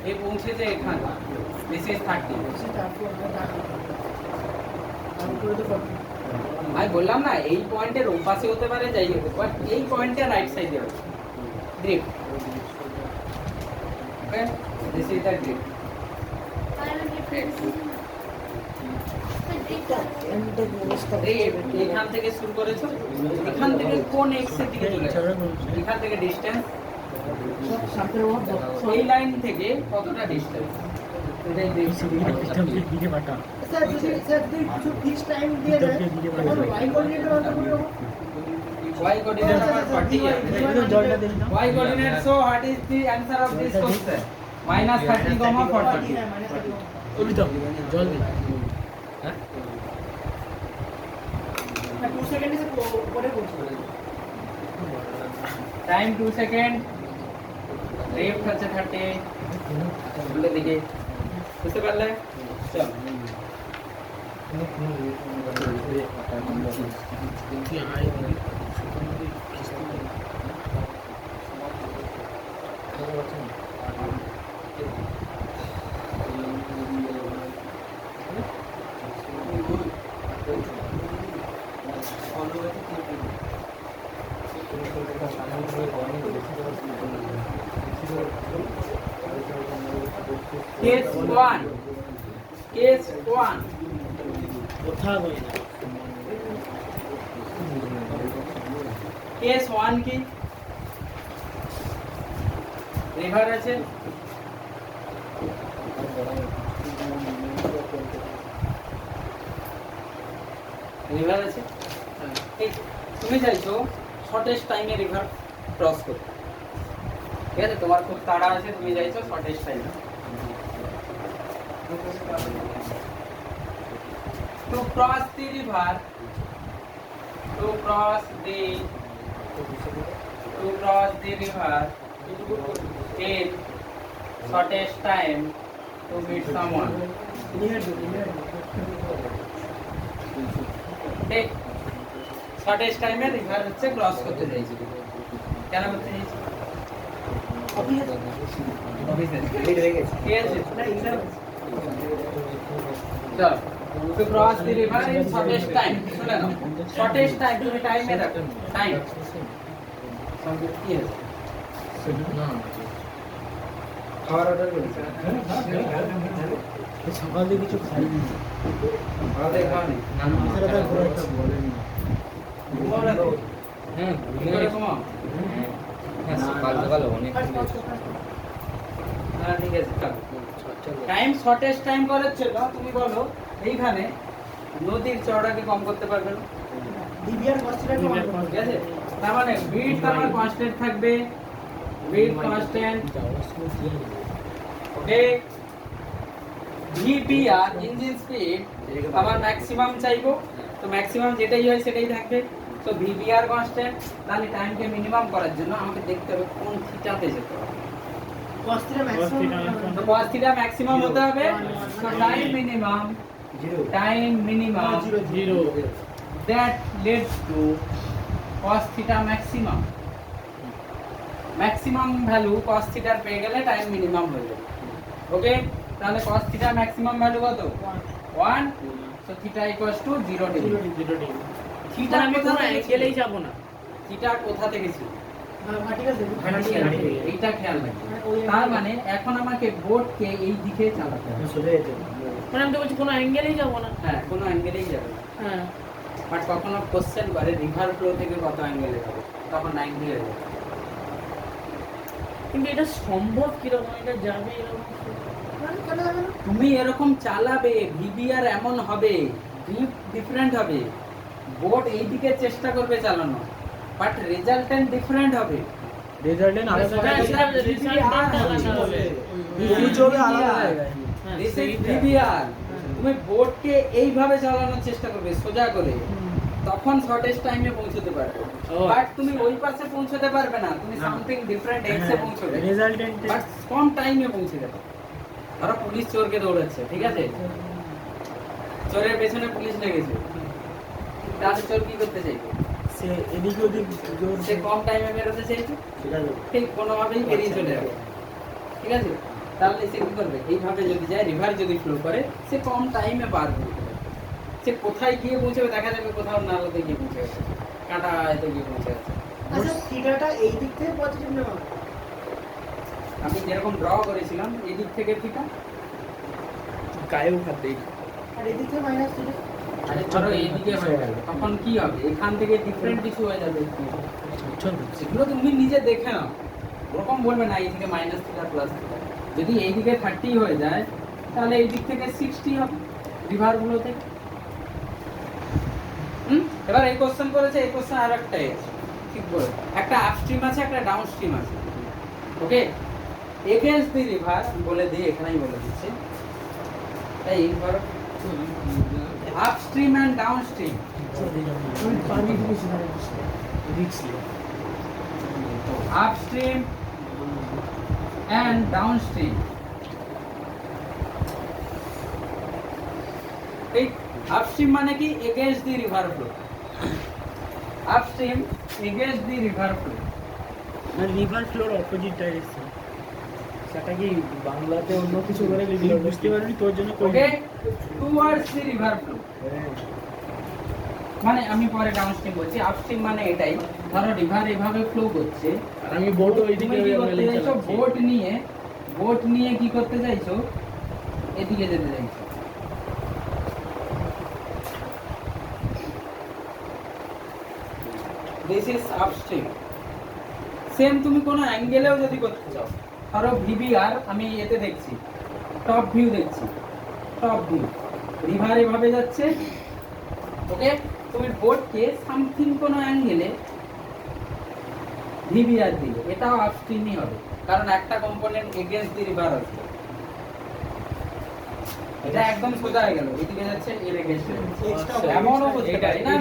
এ পৌঁছেছে এখানে। This is 30। আমি বললাম না এই পয়েন্টের ওপাশে হতে পারে, যাই হোক, বাট এই পয়েন্টের রাইট সাইডে হবে drift. Okay, this is the drift. এখান থেকে শুরু করেছো, এখান থেকে কোন এক্স এর দিকে চলে যাবে? এখান থেকে ডিসটেন্স এই লাইন থেকে কতটা ডিসটেন্স? এটাই দেখছি
দিকে বাটা
স্যার যদি কিছু ফিক্স টাইম দিয়ে দেয় তখন y কোঅর্ডিনেটের অন্তর করে দেবো
y coordinate আমার 40 আছে
জলটা দিন
y coordinate, so what is the answer of this question? minus 30 comma 40.
হ্যাঁ মানে
ওলি তো জল দিন হ্যাঁ
2 সেকেন্ডে পরে বলছি
time 2 second, left হচ্ছে 30, বলে দিকে বুঝতে পারলে? চল case 1, case 1,
কথা বলি না
case 1 কি রিভার আছে, রিভার আছে, ঠিক তুমি চাইছো শর্টেস্ট টাইমে রিভার ক্রস করতে, ঠিক আছে, তোমার খুব তাড়া আছে, তুমি চাইছো শর্টেস্ট টাইমে to cross the river, to cross the river in shortest time to meet someone. ঠিক শর্টেস্ট টাইমে রিভার হচ্ছে ক্রস করতে চাইছি, কেন করতে চাইছি? অফিসে
লেট হয়ে গেছে
ঠিক আছে,
না এক্সাম
চল to cross the river in shortest time, শুনে নাও shortest time, তুমি টাইমে রাখো টাইম সঙ্গে কি আছে
না
খাবার অর্ডার করেছি,
সকালে কিছু খাইনি
আমাদের খাওয়ানি
না না মাথাটা পুরো একটা বলেনি
ঘুমাও না তো?
হ্যাঁ
কি করে ঘুমাও?
হ্যাঁ সকাল সকাল অনেক
না ঠিক আছে, টাইম শর্টেস্ট টাইম করার জন্য তুমি বলো এইখানে নদীর চওড়াকে কম করতে পারবে না,
ডিবিআর কস্টটা
ঠিক আছে, তার মানে উইডথ আমার কনস্ট্যান্ট থাকবে, উইডথ কনস্ট্যান্ট, ওকে, ভিপিআর ইঞ্জিন স্পিড আমার ম্যাক্সিমাম চাইবো, তো ম্যাক্সিমাম যেটাই হয় সেটাই থাকবে, তো ভিপিআর কনস্ট্যান্ট, তাহলে টাইমকে মিনিমাম করার জন্য আমাকে দেখতে হবে কোন থিটাতে যেতে হবে,
কস্টটা ম্যাক্সিমাম
তো cos থিটা ম্যাক্সিমাম হতে হবে, তো time minimum, time minimum
zero
that leads to cos theta maximum, maximum value cos theta পেয়ে গেলে টাইম মিনিমাম হয়ে যাবে, ওকে, তাহলে cos theta maximum value কত 1, so theta equals to 0 degree, theta
আমি
কোথা
কোনো
থেকে
অ্যাঙ্গেলেই যাব না।
theta কোথা থেকে ছিল,
ভার্টিক্যাল দেবো
এইটা খেয়াল রাখবে, তার মানে এখন আমাকে বোর্ডকে এই দিকে চালাতে হবে,
সোজা যেতে
মানে আমি তো বলছি কোনো অ্যাঙ্গেলেই যাব না।
হ্যাঁ কোনো অ্যাঙ্গেলেই যাবে,
হ্যাঁ
বাট কখনো কোশ্চেন করে রিভার ফ্লো থেকে কত অ্যাঙ্গেলে যাবে, তখন 90 হয়ে যাবে,
কিন্তু এটা সম্ভব কিরকম, এটা যাবে এরকম?
কেন যাবে না
তুমি এরকম চালাবে, ভিবিআর এমন হবে, ডিফারেন্ট হবে, বোর্ড এই দিকে চেষ্টা করবে চালানো, বাট রেজাল্টেন্ট ডিফারেন্ট হবে,
রেজাল্টেন্ট
দিস ইজ ভিবিআর, তুমি বোর্ডকে এইভাবে চালানোর চেষ্টা করবে সোজা করে, তখন শর্টেস্ট টাইমে পৌঁছতে পারবে, বাট তুমি ওই পাশে পৌঁছতে পারবে না, তুমি সামথিং ডিফারেন্ট এক্সে পৌঁছবে,
রেজাল্টেন্ট
বাট কম টাইমে পৌঁছে যাবে, ধরো পুলিশ চোরকে দৌড়াচ্ছে, ঠিক আছে, চোরের পেছনে পুলিশ লেগেছে, তাহলে চোর কি করতে চাইবে,
সে এদিক ওদিক
সে কম টাইমে বেরোতে চাইছে, ঠিক কোনোভাবেই বেরিয়ে চলে যাবে, ঠিক আছে, তাহলে সে কি করবে, এইভাবে যদি যায় রিভার যদি ফ্লো করে সে কম টাইমে পার করবে, সে কোথায় গিয়ে পৌঁছবে দেখা যাবে, কোথাও নালাতে গিয়ে পৌঁছে গেছে, কাঁটাতে গিয়ে পৌঁছে গেছে,
আচ্ছা থিটাটা এই দিক থেকে পজিটিভ নেওয়া
আমি যেরকম ড্র করেছিলাম এই দিক থেকে থিটা,
গায়েও হাত দেই
আর এই দিক থেকে মাইনাস থিটা
আরে ধরো এইদিকে হয়ে গেল, তখন কি হবে, এখান থেকে ডিফারেন্ট কিছু হয়ে যাবে, সেগুলো তুমি নিজে দেখে নাও, ওরকম বলবে না এইদিকে মাইনাস থিটা প্লাস থিটা, যদি এইদিকে 30 হয়ে যায় তাহলে এই দিক থেকে 60 হবে রিভার গুলো থেকে। এবার এই কোশ্চেন করেছে, এই কোশ্চেন আরেকটাই আছে, ঠিক বলে একটা আপস্ট্রিম আছে একটা ডাউনস্ট্রিম আছে। ওকে, এগেইনস্ট দি রিভার বলে দিই, এখানেই বলে দিচ্ছি। এই ধরো upstream and downstream, upstream and downstream. ঠিক, আপস্ট্রিম মানে কি against the river flow, upstream against the river flow.
River ফ্লোর অপোজিট ডাইরেকশন, সেটা কি বাংলাতে অন্য কিছু করে বুঝতে পারবি তোর জন্য।
ওকে, টুয়ার্ডস দি রিভার ফ্লো মানে আমি পরে ডাউনস্ট্রিম বলছি। আপস্ট্রিম মানে এটাই, ধরো রিভার এভাবে ফ্লো করছে
আর আমি বোট
তুমি কি করতে চাইছো, বোট নিয়ে কি করতে চাইছো, এদিকে যেতে চাইছো। This is upstream. সেম তুমি কোনো অ্যাঙ্গেলেও যদি করতে চাও, ধরো ভিবিআর আমি এতে দেখছি, টপ ভিউ দেখছি, টপ ভিউ রিভার এভাবে যাচ্ছে। ওকে, তুমি বোটকে সামথিং কোনো অ্যাঙ্গেলে ভিবিআর দিলে, এটাও আপস্ট্রিমই হবে, কারণ একটা কম্পোনেন্ট এগেইনস্ট দি রিভার আছে। এটা একদম সোজা হয়ে গেল, এদিকে যাচ্ছে এর এগেইনস্টে, এমনও বুঝতে পারি না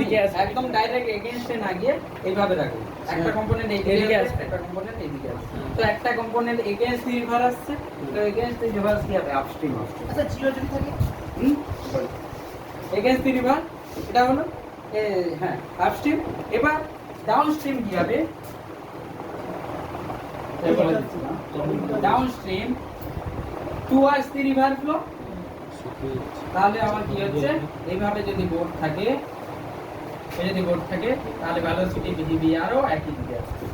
একদম ডাইরেক্ট এগেইনস্টে না গিয়ে এইভাবে রাখো, একটা কম্পোনেন্ট এইদিকে আসছে, একটা কম্পোনেন্ট এইদিকে আসছে। তো একটা কম্পোনেন্ট এগেইনস্ট দি রিভার আসছে, তো এগেইনস্ট দি রিভার কি হবে, আপস্ট্রিম হবে।
আচ্ছা জিরো যদি থাকে,
এগেইনস্ট দি রিভার এটা হলো হ্যাঁ আপস্ট্রিম। এবার ডাউনস্ট্রিম কি হবে, downstream towards the river flow. তাহলে আমার কি হচ্ছে, এইভাবে যদি বোট থাকে, যদি বোট থাকে তাহলে ভেলোসিটি ভিবি আরও একই দিকে আসবে।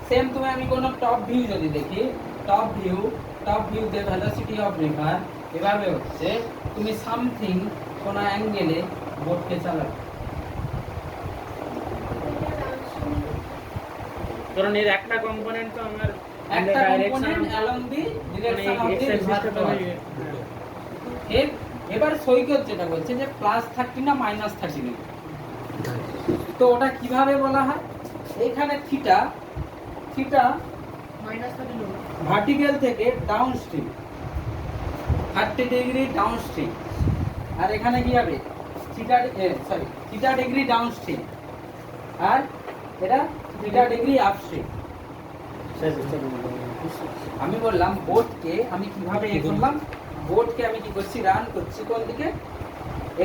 সেম তুমি আমি কোনো টপ ভিউ যদি দেখি, টপ ভিউতে ভেলোসিটি অফ রিভার এভাবে হচ্ছে, তুমি সামথিং কোনো অ্যাঙ্গেলে বোটকে চালাবে,
কারণ এর একটা কম্পোনেন্ট তো আমার
একটা component along the direction of the river flow. এবার সৈকত যেটা বলছে যে +30 না -30, তো ওটা কিভাবে বলা হয়, এখানে থিটা
-30
ভার্টিক্যাল থেকে ডাউনস্ট্রিম 30 ডিগ্রি ডাউনস্ট্রিম, আর এখানে কি হবে থিটা ডিগ্রি ডাউনস্ট্রিম, আর এটা থিটা ডিগ্রি আপস্ট্রিম। আমি বললাম বোটকে আমি কিভাবে এ করলাম, বোটকে আমি কি করছি, রান করছি কোন দিকে,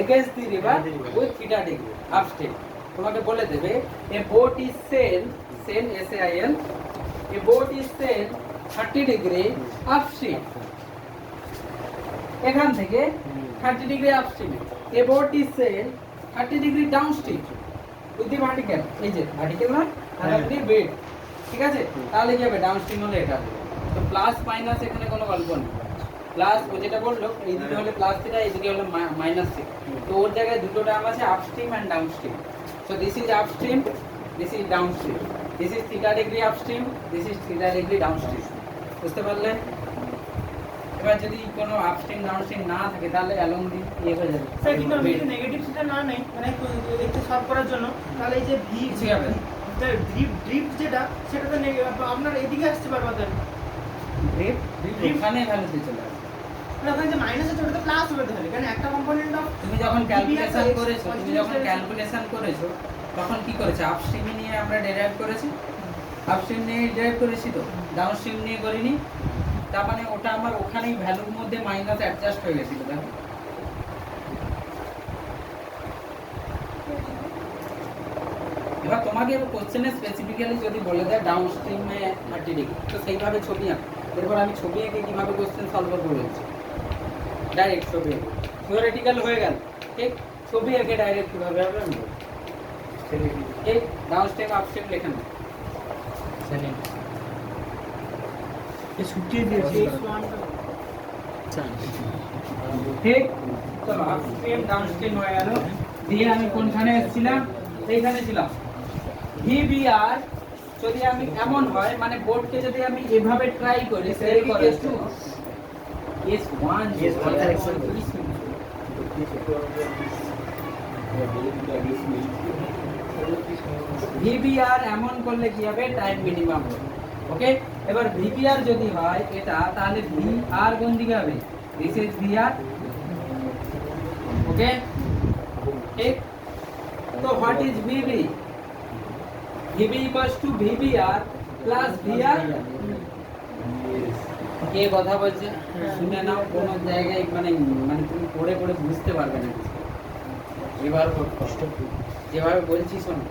against the river with theta degree upstream. তোমাকে বলে দেবে a boat is sail SAIL, a boat is sail 30 degree upstream, এখান থেকে 30 ডিগ্রি আপস্ট্রিমে a boat is sail 30 degree downstream with the vertical, এই যে ভার্টিক্যাল না আর দি বেড, ঠিক আছে। তাহলে কি হবে, ডাউনস্ট্রিম হলে এটা হবে। তো প্লাস মাইনাস এখানে কোনো গল্প নেই, প্লাস ও যেটা বললো এইদিকে হলে প্লাস থিটা, এইদিকে হলো মাইনাস থিটা, তো ওর জায়গায় দুটো টার্ম আছে upstream and downstream. So this is upstream, this is downstream, this is theta degree upstream, this is theta degree downstream. বুঝতে পারলে? এবার যদি কোনো আপস্ট্রিম ডাউনস্ট্রিম না থাকে তাহলে অ্যালং দি ইয়ে হয়ে যাবে।
স্যার কিন্তু আমি যদি নেগেটিভ সেটা না নেই, মানে একটু সলভ করার জন্য, তাহলে এই যে ভি
ঠিক আছে,
ড্রিফট যেটা সেটা তো আপনার এদিকে আসতে পারবে, তাহলে
এখানে ভ্যালু দিয়ে চলে আসবে।
মানে ওখানে যে মাইনাস আছে ওটা তো প্লাস হবে, তাহলে কারণ একটা কম্পোনেন্ট অফ
তুমি যখন ক্যালকুলেশন করেছো তখন কি করেছে, আপস্ট্রিম নিয়ে আমরা ডেরাইভ করেছি, আপস্ট্রিম নিয়ে ডেরাইভ করেছি, তো ডাউনস্ট্রিম নিয়ে করিনি। তার মানে ওটা আমার ওখানেই ভ্যালুর মধ্যে মাইনাস অ্যাডজাস্ট হয়ে গেছিল। দেখো এবার তোমাকে কোশ্চেনে স্পেসিফিক্যালি যদি বলে দেয় ডাউনস্ট্রিমে 30 ডিগ্রি, তো সেইভাবে ছবি আঁক। এরপর আমি ছবি এঁকে কিভাবে কোশ্চেন সলভ করবো বলছি, ডাইরেক্ট ছবি এঁকে, থিওরিটিক্যাল হয়ে গেল, ঠিক। ছবি এঁকে ডাইরেক্ট কিভাবে হবে আমি বলবো, ঠিক। ডাউনস্ট্রিম আপস্ট্রিম লেখা না,
ছুটিয়ে দিয়েছি
ঠিক। চলো আপস্ট্রিম ডাউনস্ট্রিম হয়ে গেল। দিয়ে আমি কোনখানে এসেছিলাম, এইখানে ছিলাম। ভিবিআর যদি আমি এমন হয়, মানে বোর্ডকে যদি আমি এভাবে ট্রাই করি, case 1
Case one correction.
VBR এমন করলে কি হবে টাইম মিনিমাম হবে ওকে এবার ভিবিআর যদি হয় এটা তাহলে ভিআর কোন দিকে হবে দিস ইজ ভিআর ওকে ঠিক তো what is VB VB equals to VBR plus VR কে কথা বলছে শুনে নাও কোন জায়গায় মানে মানে তুমি পড়ে পড়ে বুঝতে পারবে না কিছু এবার কষ্ট যেভাবে বলছি শোনো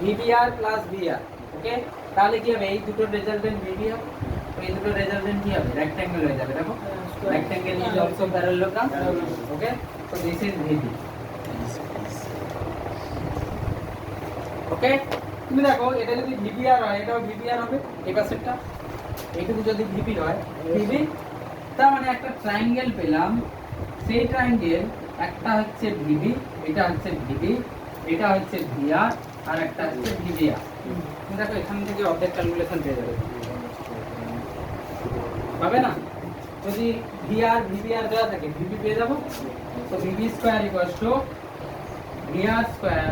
ভিবিআর প্লাস ভিআর ওকে তাহলে কি হবে এই দুটো রেজাল্টেন্ট ভিবিআর তো এই দুটো রেজাল্টেন্ট কি হবে রেক্ট্যাঙ্গেল হয়ে যাবে দেখো rectangle is also parallelogram okay so this is VB okay তুমি দেখো এটা যদি VBR হয় এটাও VBR হবে এই পাশেরটা এইটুকু যদি VB হয় VB তার মানে একটা ট্রায়াঙ্গেল পেলাম সেই ট্রায়াঙ্গেল একটা হচ্ছে VB এটা হচ্ছে VB এটা হচ্ছে VR আর একটা হচ্ছে VBR তুমি দেখো এখান থেকে অর্ধেক ক্যালকুলেশন পেয়ে যাবে পাবে না যদি VR VBR দেওয়া থাকে VB পেয়ে যাবো তো VB square equals to VR square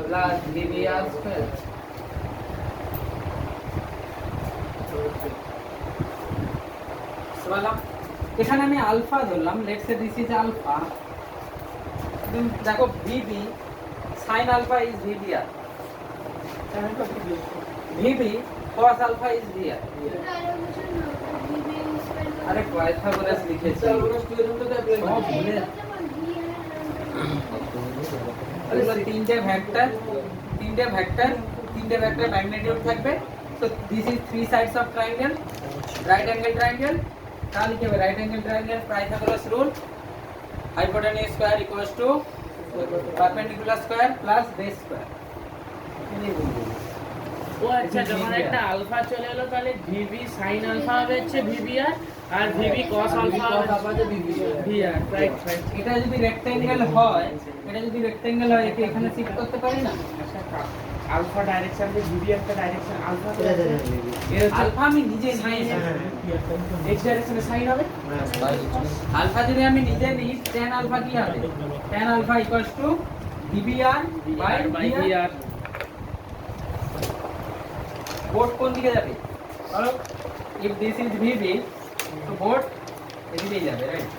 plus VBR square বললাম এখানে আমি আলফা ধরলাম let's say this is alpha তুমি দেখো VB sin alpha is VBR VB cos alpha is VR আরে পাইথাগোরাস লিখেছি সব ভুলে এগুলো তিনটে ভেক্টর ম্যাগনিটিউড থাকবে so this is three sides of triangle right angle triangle তাহলে কি হবে right angle triangle Pythagoras rule hypotenuse square equals to perpendicular square plus base square
ও আচ্ছা যখন একটা আলফা চলে এলো তাহলে ভিবি sin আলফা হবে হচ্ছে ভিবিআর আর ভিবি cos আলফা হবে ভিআর রাইট রাইট
এটা যদি রেক্ট্যাঙ্গেল হয় একে এখানে শিফট করতে পারি না
আলফা ডাইরেকশন দিয়ে ভিবি একটা ডাইরেকশন আলফা
আলফা আমি নিজে নিই
এক্স ডাইরেকশনে সাইন হবে
আলফা যদি আমি নিজে নিই tan আলফা কি হবে tan alpha equals to VBR by VR boat কোন দিকে যাবে বলো if this is VB তো বোর্ড এদিকেই যাবে রাইট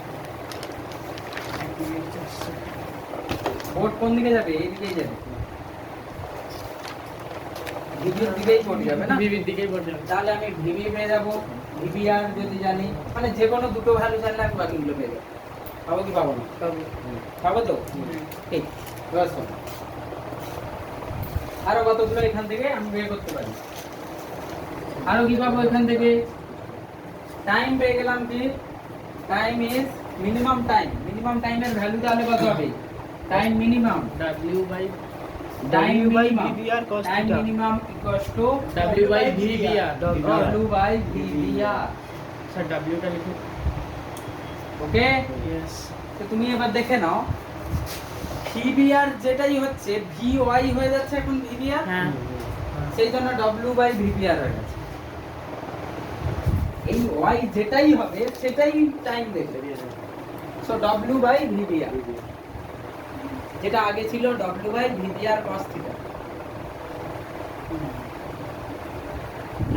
বোর্ড কোন দিকে যাবে এইদিকেই যাবে ভিবির দিকেই বোর্ড যাবে না
ভিবির দিকেই বলতে
তাহলে আমি ভিবি পেয়ে যাবো ভিবিআর যদি জানি মানে যে কোনো দুটো ভ্যালু জানলে আমি বাকিগুলো পেয়ে যাবো পাবো কি পাবো না পাবো তো ঠিক এবার শোনো আরো কতগুলো এখান থেকে আমি বের করতে পারি আরো কি পাবো এখান থেকে টাইম পেয়ে গেলাম কি টাইম ইজ মিনিমাম টাইমের ভ্যালু তাহলে কত হবে time minimum
w by
time by
VBR cos
time
theta.
Minimum equals to
w by VBR
W by VBR
sir w টা লিখুন
ওকে
Yes.
তো তুমি এবার দেখে নাও VBR যেটাই হচ্ছে VY হয়ে যাচ্ছে এখন VBR
হ্যাঁ
সেই জন্য W by VBR হয়ে গেছে এই Y যেটাই হবে সেটাই টাইম দেবে সো W by VBR যেটা আগে ছিল W by VBR cos theta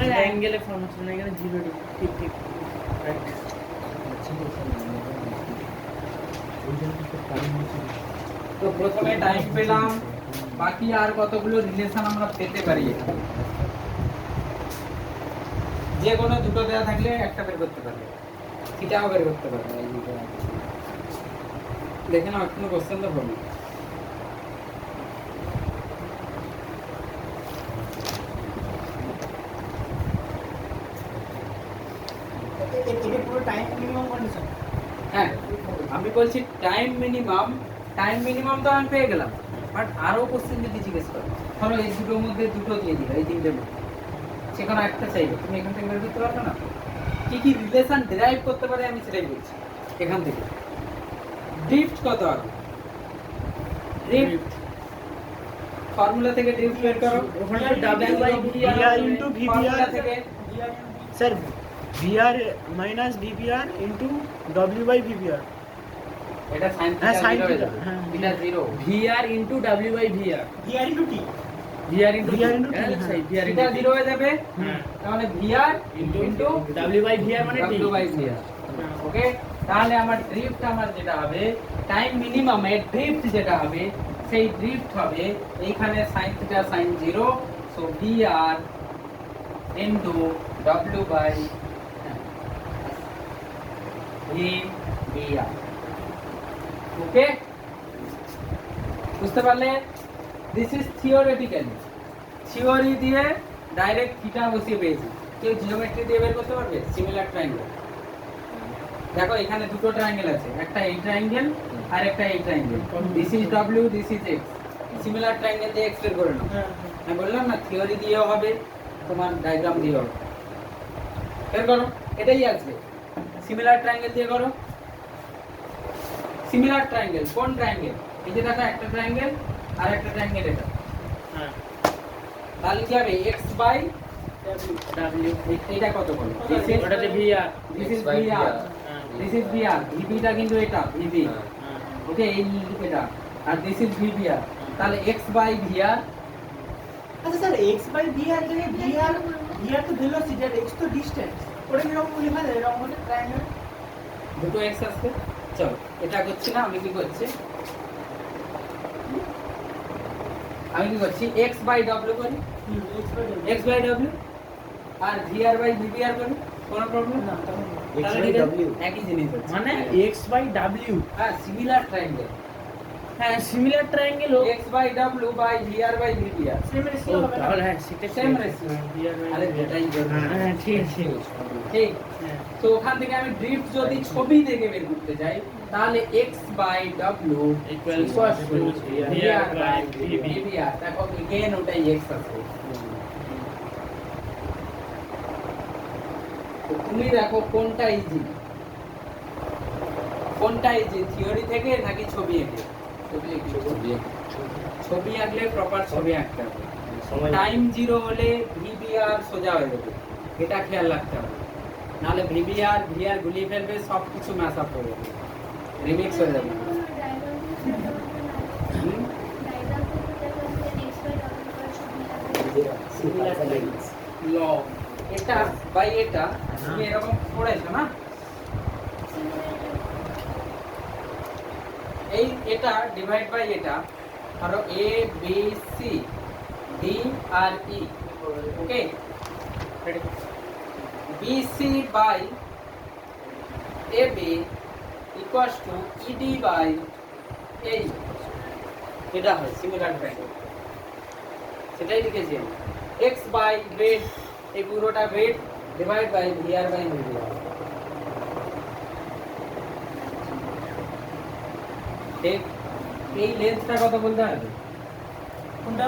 আর অ্যাঙ্গেলে ফর্মেশন এখানে 0 ঠিক ঠিক রাইট
তো প্রথমে টাইম পেলাম বাকি আর কতগুলো রিলেশন আমরা পেতে পারি এখানে। যে কোনো দুটো দেওয়া থাকলে একটা বের করতে পারবে সেটাও বের করতে পারবে এই দুটো দেখে নাও কোনো কোশ্চেন তো বলি
এটা পুরো টাইম মিনিমাম কন্ডিশন।
হ্যাঁ আমি বলছি টাইম মিনিমাম তো আমি পেয়ে গেলাম বাট আরো কোশ্চেন যদি জিজ্ঞেস করো ধরো এই দুটোর মধ্যে দুটো দিয়ে দিল এই তিনটের মধ্যে সেখানে একটা চাইবে তুমি এখান থেকে বের করতে পারবে না কি কি রিলেশন ডেরাইভ করতে পারে আমি সেটাই বলছি এখান থেকে ড্রিফট কত হবে ড্রিফট ফর্মুলা থেকে ড্রিফট বের করো
ওখানে w by
VR into VBR
formula থেকে
sir VR minus VBR into W by VBR.
এটা sin
হ্যাঁ,
থিটা
sin
0 হয়ে
theta,
যাবে
হ্যাঁ।
Theta 0
VR into W by VR
VR into T.
VR into
VR into T,
সেই VR
theta
into
0 হয়ে যাবে
হ্যাঁ
তাহলে VR
into W by VR মানে T
W by VR ওকে তাহলে আমার ড্রিফট আমার যেটা হবে টাইম মিনিমামে ড্রিফট যেটা হবে সেই ড্রিফট হবে এইখানে sin theta sin 0 so VR into W by VBR ওকে বুঝতে পারলে দিস ইজ থিওরিটিক্যালি থিওরি দিয়ে ডাইরেক্ট থিটা বসিয়ে পেয়েছি কেউ জিওমেট্রি দিয়ে বের করতে পারবে সিমিলার ট্রায়াঙ্গেল দেখো এখানে দুটো ট্রায়াঙ্গেল আছে একটা এই ট্রায়াঙ্গেল আর একটা এই triangle this is W this is x similar triangle দিয়ে এক্স বের করে নাও আমি বললাম না থিওরি দিয়েও হবে তোমার ডায়াগ্রাম দিয়েও হবে বের করো এটাই আসবে সিমিলার ট্রায়াঙ্গেল দিয়ে করো সিমিলার ট্রায়াঙ্গেল কোন ট্রায়াঙ্গেল এই যে দেখো একটা ট্রায়াঙ্গেল আর একটা ট্রায়াঙ্গেল এটা
হ্যাঁ
তাহলে কি হবে x বাই
W
এটা কত বলো
ওটাতে VR
দিস ইজ VR
হ্যাঁ
দিস ইজ VR VB টা কিন্তু এটা VB
হ্যাঁ
ওকে এই এটা আর দিস ইজ VBR তাহলে x বাই VR
আচ্ছা স্যার x by VR জায়গায় VR তো ভেলোসিটি আর x তো ডিসটেন্স ওটা কিরকম লেখা যায় এরকম হলে ট্রায়াঙ্গেল
দুটো x আছে চলো এটা করছি না আমি কি করছি x বাই w করি x বাই w আর vr বাই vbr করি কোনো প্রবলেম
না
তাহলে ঠিক আছে একই জিনিস হচ্ছে
মানে x by W
হ্যাঁ সিমিলার ট্রায়াঙ্গেল
হ্যাঁ সিমিলার ট্রায়াঙ্গেল হোক
x by w by vr by vbr
same
ও,
রেশিও হবে না
তাহলে হ্যাঁ সেটা
Same
ঠিক।
ratio।
হ্যাঁ, VR by
আরে
VR
এটাই জরুরি।
হ্যাঁ ঠিক ঠিক
ঠিক
হ্যাঁ
তো ওখান থেকে আমি ড্রিফট যদি ছবি দেখে বের করতে যাই তাহলে x by w
Equals
to
VR by
vbr দেখো again ওটাই x আছে তো তুমি দেখো কোনটা ইজি থিওরি থেকে নাকি ছবি এঁকে ছবি আঁকলে প্রপার ছবি আঁকতে হবে টাইম জিরো হলে ভিবিআর সোজা হয়ে যাবে এটা খেয়াল রাখতে হবে নাহলে ভিবিআর ভিআর গুলিয়ে ফেলবে সব কিছু ম্যাচ আপ হয়ে যাবে রিমিক্স হয়ে যাবে হুম? ল এটা বাই এটা তুমি এরকম পড়েছো না এই এটা ডিভাইড বাই এটা ধরো এ বি সি ডি আর E okay B C by A B equals to ED by এই এটা হয় সিমিলার ট্রায়াঙ্গেল সেটাই লিখেছি আমি এক্স বাই ওয়েট এই পুরোটা wait divide by VR by VR ঠিক এই লেন্থটা কত বলতে হবে
কোনটা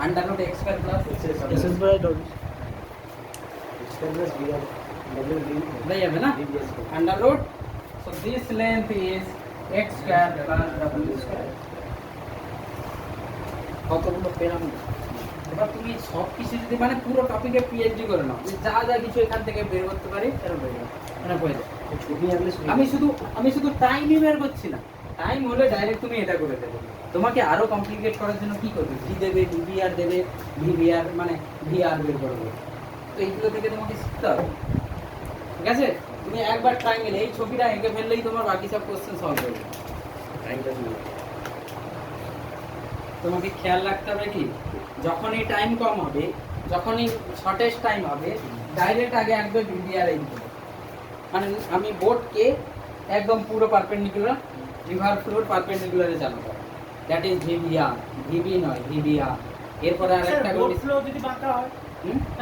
under root X square plus
SS by W
হয়ে যাবে না under root so this length is X square plus W square কতগুলো পেলাম এবার তুমি সব কিছু যদি মানে পুরো টপিকে পিএইচডি করে নাও যে যা যা কিছু এখান থেকে বের করতে পারি সেটা বের করো মানে হয়ে যায় আমি শুধু টাইমই বের করছি না টাইম হলে ডাইরেক্ট তুমি এটা করে দেবে তোমাকে আরো কমপ্লিকেট করার জন্য কি করবে ভি দেবে ভিভিআর দেবে ভিভিআর মানে ভিআর বের করবে তো এইগুলো থেকে তোমাকে শিখতে হবে ঠিক আছে তুমি একবার ট্রায়াঙ্গেল এই ছবিটা এঁকে ফেললেই তোমার বাকি সব কোশ্চেন সলভ হয়ে যাবে তোমাকে খেয়াল রাখতে হবে কি যখনই টাইম কম হবে যখনই শর্টেস্ট টাইম হবে ডাইরেক্ট আগে একবার ভিভিআর এই দেবে মানে আমি বোর্ডকে একদম পুরো পারপেন্ডিকুলার রিভার ফ্লোর পারপেন্ডিকুলারে চালাবো দ্যাট ইজ ভিভিআর ভিবি নয় ভিভিআর এরপরে আরেকটা
রোড ফ্লো যদি বাঁকা হয়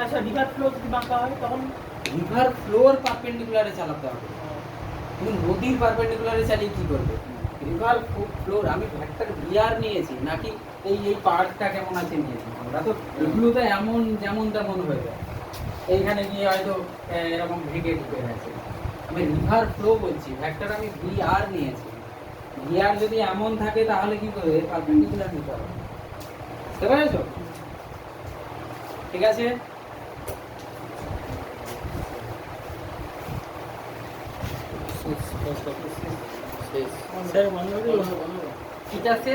আচ্ছা রিভার ফ্লো যদি বাঁকা হয় তখন
রিভার ফ্লোর পারপেন্ডিকুলারে চালাতে হবে তুমি নদীর পারপেন্ডিকুলারে চালিয়ে কি করবে রিভার ফ্লোর আমি ভেক্টর ভিআর নিয়েছি নাকি এই পার্টটা কেমন আছে নিয়েছি আমরা তো এগুলো তো এমন যেমন তেমন হয়ে যায় এইখানে গিয়ে হয়তো এরকম ভেঙে ঢুকে গেছে আমি রিভার ফ্লো বলছি ভেক্টর আমি ভিআর নিয়েছি ভিআর যদি এমন থাকে তাহলে কি করবে পারপেন্ডিকুলার নিতে হবে বুঝতে পেরেছো ঠিক আছে
পোস্ট অফিস শেষ
স্যার বন্ধ করে দিল।
ঠিক আছে